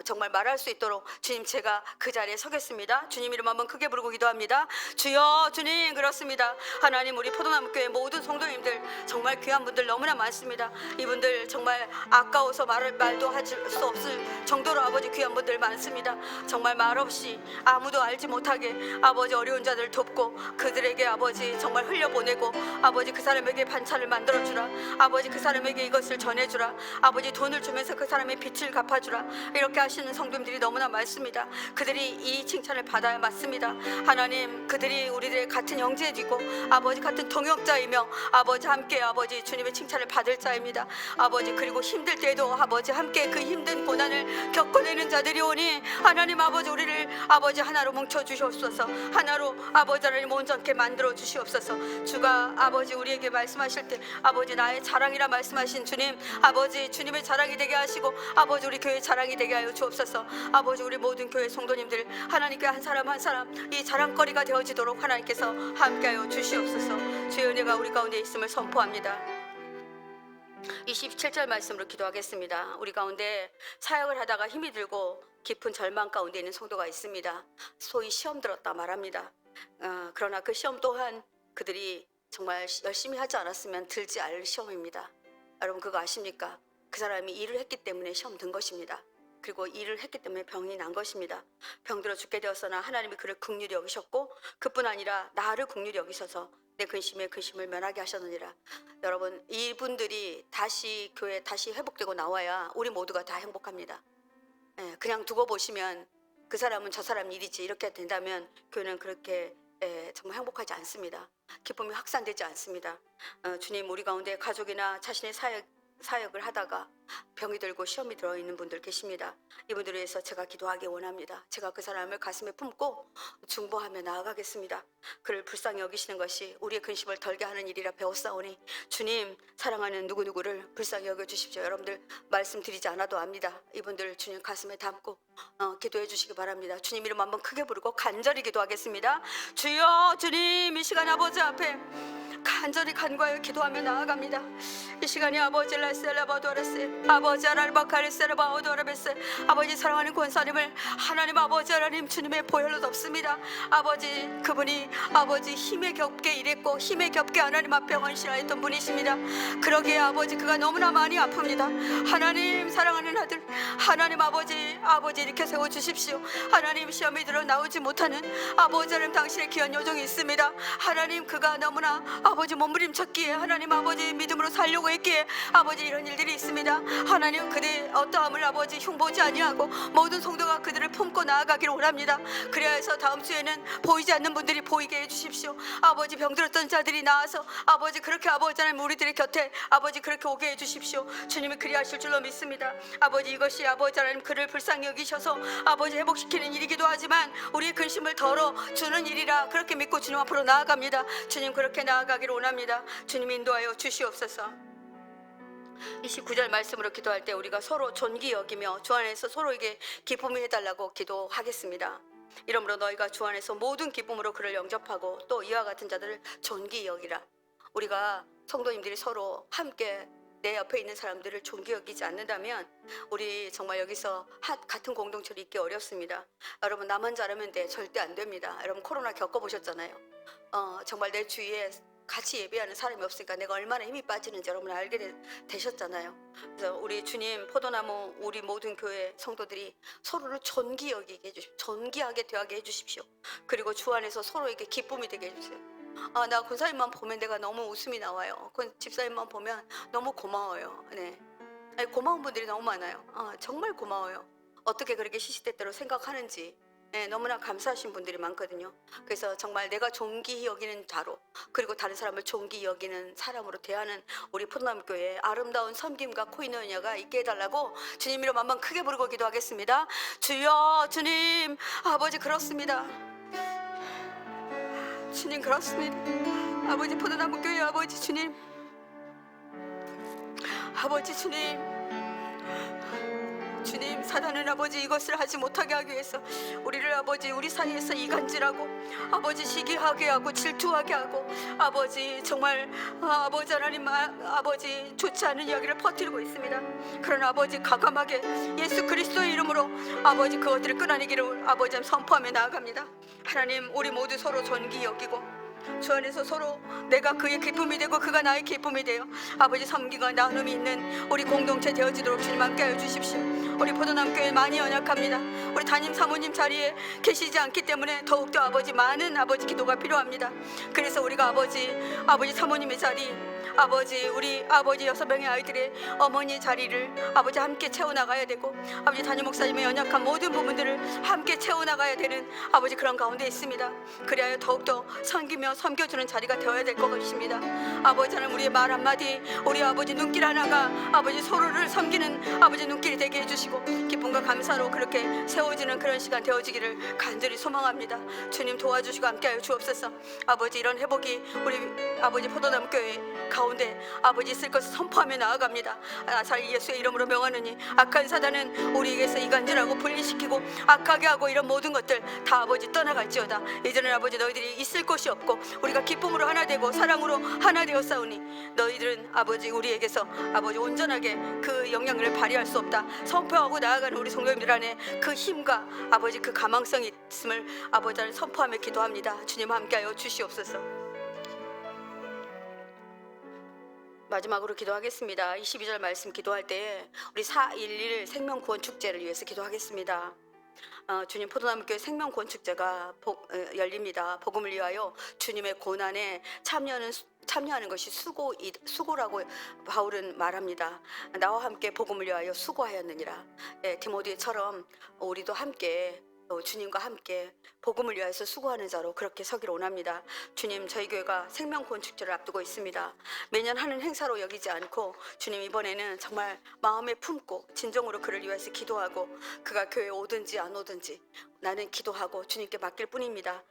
S1: 정말 말할 수 있도록 주님 제가 그 자리에 서겠습니다. 주님 이름 한번 크게 부르고 기도합니다. 주여 주님 그렇습니다. 하나님 우리 포도나무교회 모든 성도님들 정말 귀한 분들 너무나 많습니다. 이분들 정말 아까워서 말도 할 수 없을 정도로 아버지 귀한 분들 많습니다. 정말 말없이 아무도 알지 못하게 아버지 어려운 자들 돕고 그들에게 아버지 정말 흘려보내고 아버지 그 사람에게 반찬을 만들어주라. 아버지 그 사람에게 이것을 전해주라. 아버지 돈을 주면서 그 사람의 빚을 갚아주라. 이렇게 하시는 성도님들이 너무나 많습니다. 그들이 이 칭찬을 받아야 맞습니다. 하나님 그들이 우리들의 같은 형제이고 아버지 같은 동역자이며 아버지 함께 아버지 주님의 칭찬을 받을 자입니다. 아버지 그리고 힘들 때에도 아버지 함께 그 힘든 고난을 겪어내는 자들이 오니 하나님 아버지 우리를 아버지 하나로 뭉쳐 주시옵소서. 하나로 아버지 하나님 온전케 만들어 주시옵소서. 주가 아버지 우리에게 말씀하실 때 아버지 나의 자랑이라 말씀하신 주님 아버지 주님의 자랑이 되게 하시고 아버지 우리 교회 자랑이 되게 하여 주옵소서. 아버지 우리 모든 교회 성도님들 하나님께 한 사람 한 사람 이 자랑거리가 되어지도록 하나님께서 함께하여 주시옵소서. 주의 은혜가 우리 가운데 있음을 선포합니다. 27절 말씀으로 기도하겠습니다. 우리 가운데 사역을 하다가 힘이 들고 깊은 절망 가운데 있는 성도가 있습니다. 소위 시험 들었다 말합니다. 그러나 그 시험 또한 그들이 정말 열심히 하지 않았으면 들지 않을 시험입니다. 여러분 그거 아십니까? 그 사람이 일을 했기 때문에 시험 든 것입니다. 그리고 일을 했기 때문에 병이 난 것입니다. 병들어 죽게 되었으나 하나님이 그를 긍휼히 여기셨고 그뿐 아니라 나를 긍휼히 여기셔서 내 근심에 근심을 면하게 하셨느니라. 여러분, 이분들이 다시 교회에 다시 회복되고 나와야 우리 모두가 다 행복합니다. 그냥 두고 보시면 그 사람은 저 사람 일이지 이렇게 된다면 교회는 그렇게 정말 행복하지 않습니다. 기쁨이 확산되지 않습니다. 주님, 우리 가운데 가족이나 자신의 사역을 하다가 병이 들고 시험이 들어있는 분들 계십니다. 이분들을 위해서 제가 기도하기 원합니다. 제가 그 사람을 가슴에 품고 중보하며 나아가겠습니다. 그를 불쌍히 여기시는 것이 우리의 근심을 덜게 하는 일이라 배웠사오니 주님, 사랑하는 누구누구를 불쌍히 여겨주십시오. 여러분들 말씀드리지 않아도 압니다. 이분들 주님 가슴에 담고 기도해 주시기 바랍니다. 주님 이름 한번 크게 부르고 간절히 기도하겠습니다. 주여, 주님, 이 시간 아버지 앞에 간절히 간과하여 기도하며 나아갑니다. 이 시간에 아버지 라셀라바도라스 아버지 아랄바카르세라바오도라베스 아버지 사랑하는 권사님을 하나님 아버지 하나님 주님의 보혈로 덮습니다. 아버지, 그분이 아버지 힘에 겹게 일했고 힘에 겹게 하나님 앞에 헌신하였던 분이십니다. 그러기에 아버지 그가 너무나 많이 아픕니다. 하나님 사랑하는 아들 하나님 아버지 이렇게 세워주십시오. 하나님 시험이 들어 나오지 못하는 아버지 하나님 당신의 귀한 요정이 있습니다. 하나님 그가 너무나 아버지 몸부림쳤기에 하나님 아버지 믿음으로 살려고 했기에 아버지 이런 일들이 있습니다. 하나님 그들의 어떠함을 아버지 흉보지 아니하고 모든 성도가 그들을 품고 나아가기를 원합니다. 그래야 해서 다음 주에는 보이지 않는 분들이 보이게 해주십시오. 아버지 병들었던 자들이 나와서 아버지 그렇게 아버지 하나님 우리들의 곁에 아버지 그렇게 오게 해주십시오. 주님이 그리하실 줄로 믿습니다. 아버지 이것이 아버지 하나님 그를 불쌍히 여기셔서 아버지 회복시키는 일이기도 하지만 우리의 근심을 덜어주는 일이라 그렇게 믿고 주님 앞으로 나아갑니다. 주님 그렇게 나아가기를 원합니다. 주님 인도하여 주시옵소서. 29절 말씀으로 기도할 때 우리가 서로 존귀 여기며 주 안에서 서로에게 기쁨이 해달라고 기도하겠습니다. 이러므로 너희가 주 안에서 모든 기쁨으로 그를 영접하고 또 이와 같은 자들을 존귀 여기라. 우리가 성도님들이 서로 함께 내 옆에 있는 사람들을 존귀 여기지 않는다면 우리 정말 여기서 같은 공동체를 있기 어렵습니다. 여러분, 나만 잘하면 돼 절대 안 됩니다. 여러분 코로나 겪어보셨잖아요. 정말 내 주위에 같이 예배하는 사람이 없으니까 내가 얼마나 힘이 빠지는지 여러분 알게 되셨잖아요. 그래서 우리 주님 포도나무 우리 모든 교회 성도들이 서로를 존귀 여기게 해주십시오. 존귀하게 대하게 해주십시오. 그리고 주 안에서 서로에게 기쁨이 되게 해주세요. 나 권사님만 보면 내가 너무 웃음이 나와요. 집사님만 보면 너무 고마워요. 네, 고마운 분들이 너무 많아요. 정말 고마워요. 어떻게 그렇게 시시때때로 생각하는지 너무나 감사하신 분들이 많거든요. 그래서 정말 내가 존귀히 여기는 자로 그리고 다른 사람을 존귀히 여기는 사람으로 대하는 우리 포도나무교회에 아름다운 섬김과 코이노니아가 있게 해달라고 주님 이름 한번 크게 부르고 기도하겠습니다. 주여, 주님 아버지 그렇습니다. 주님 그렇습니다. 아버지 포도나무교회 아버지 주님, 아버지 주님 사단은 아버지 이것을 하지 못하게 하기 위해서 우리를 아버지 우리 사이에서 이간질하고 아버지 시기하게 하고 질투하게 하고 아버지 정말 아버지 하나님 아버지 좋지 않은 이야기를 퍼뜨리고 있습니다. 그러나 아버지 가감하게 예수 그리스도의 이름으로 아버지 그것들을 끊어내기를 아버지 선포하며 나아갑니다. 하나님 우리 모두 서로 존귀 여기고 주 안에서 서로 내가 그의 기쁨이 되고 그가 나의 기쁨이 되어 아버지 섬김과 나눔이 있는 우리 공동체 되어지도록 주님 함께하여 주십시오. 우리 포도나무교회 많이 연약합니다. 우리 담임 사모님 자리에 계시지 않기 때문에 더욱더 아버지 많은 아버지 기도가 필요합니다. 그래서 우리가 아버지 사모님의 자리 아버지 우리 아버지 6명의 아이들의 어머니 자리를 아버지 함께 채워나가야 되고 아버지 담임 목사님의 연약한 모든 부분들을 함께 채워나가야 되는 아버지 그런 가운데 있습니다. 그래야 더욱더 섬기며 섬겨주는 자리가 되어야 될 것 같습니다. 아버지 하나님 우리의 말 한마디 우리 아버지 눈길 하나가 아버지 서로를 섬기는 아버지 눈길이 되게 해주시고 기쁨과 감사로 그렇게 세워지는 그런 시간 되어지기를 간절히 소망합니다. 주님 도와주시고 함께하여 주옵소서. 아버지 이런 회복이 우리 아버지 포도나무교회 가운데 아버지 있을 것을 선포하며 나아갑니다. 나사렛 예수의 이름으로 명하느니 악한 사단은 우리에게서 이간질하고 분리시키고 악하게 하고 이런 모든 것들 다 아버지 떠나갈지어다. 이제는 아버지 너희들이 있을 곳이 없고 우리가 기쁨으로 하나 되고 사랑으로 하나 되어 싸우니 너희들은 아버지 우리에게서 아버지 온전하게 그 영향력을 발휘할 수 없다. 선포하고 나아가는 우리 성도님들 안에 그 힘과 아버지 그 가망성이 있음을 아버지를 선포하며 기도합니다. 주님 함께하여 주시옵소서. 마지막으로 기도하겠습니다. 22절 말씀 기도할 때 우리 4.11 생명구원 축제를 위해서 기도하겠습니다. 주님 포도나무교회 생명구원축제가 열립니다. 복음을 위하여 주님의 고난에 참여하는 것이 수고라고 바울은 말합니다. 나와 함께 복음을 위하여 수고하였느니라. 디모데처럼 우리도 함께 주님과 함께 복음을 위해서 수고하는 자로 그렇게 서기를 원합니다. 주님, 저희 교회가 생명구원 축제를 앞두고 있습니다. 매년 하는 행사로 여기지 않고 주님, 이번에는 정말 마음에 품고 진정으로 그를 위해서 기도하고 그가 교회에 오든지 안 오든지 나는 기도하고 주님께 맡길 뿐입니다.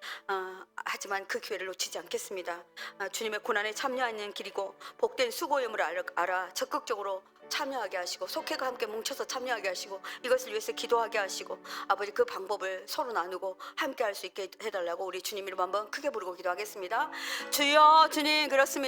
S1: 하지만 그 기회를 놓치지 않겠습니다. 주님의 고난에 참여하는 길이고 복된 수고임을 알아 적극적으로 참여하게 하시고 속회가 함께 뭉쳐서 참여하게 하시고 이것을 위해서 기도하게 하시고 아버지 그 방법을 서로 나누고 함께 할 수 있게 해달라고 우리 주님 이름 한번 크게 부르고 기도하겠습니다. 주여, 주님, 그렇습니다.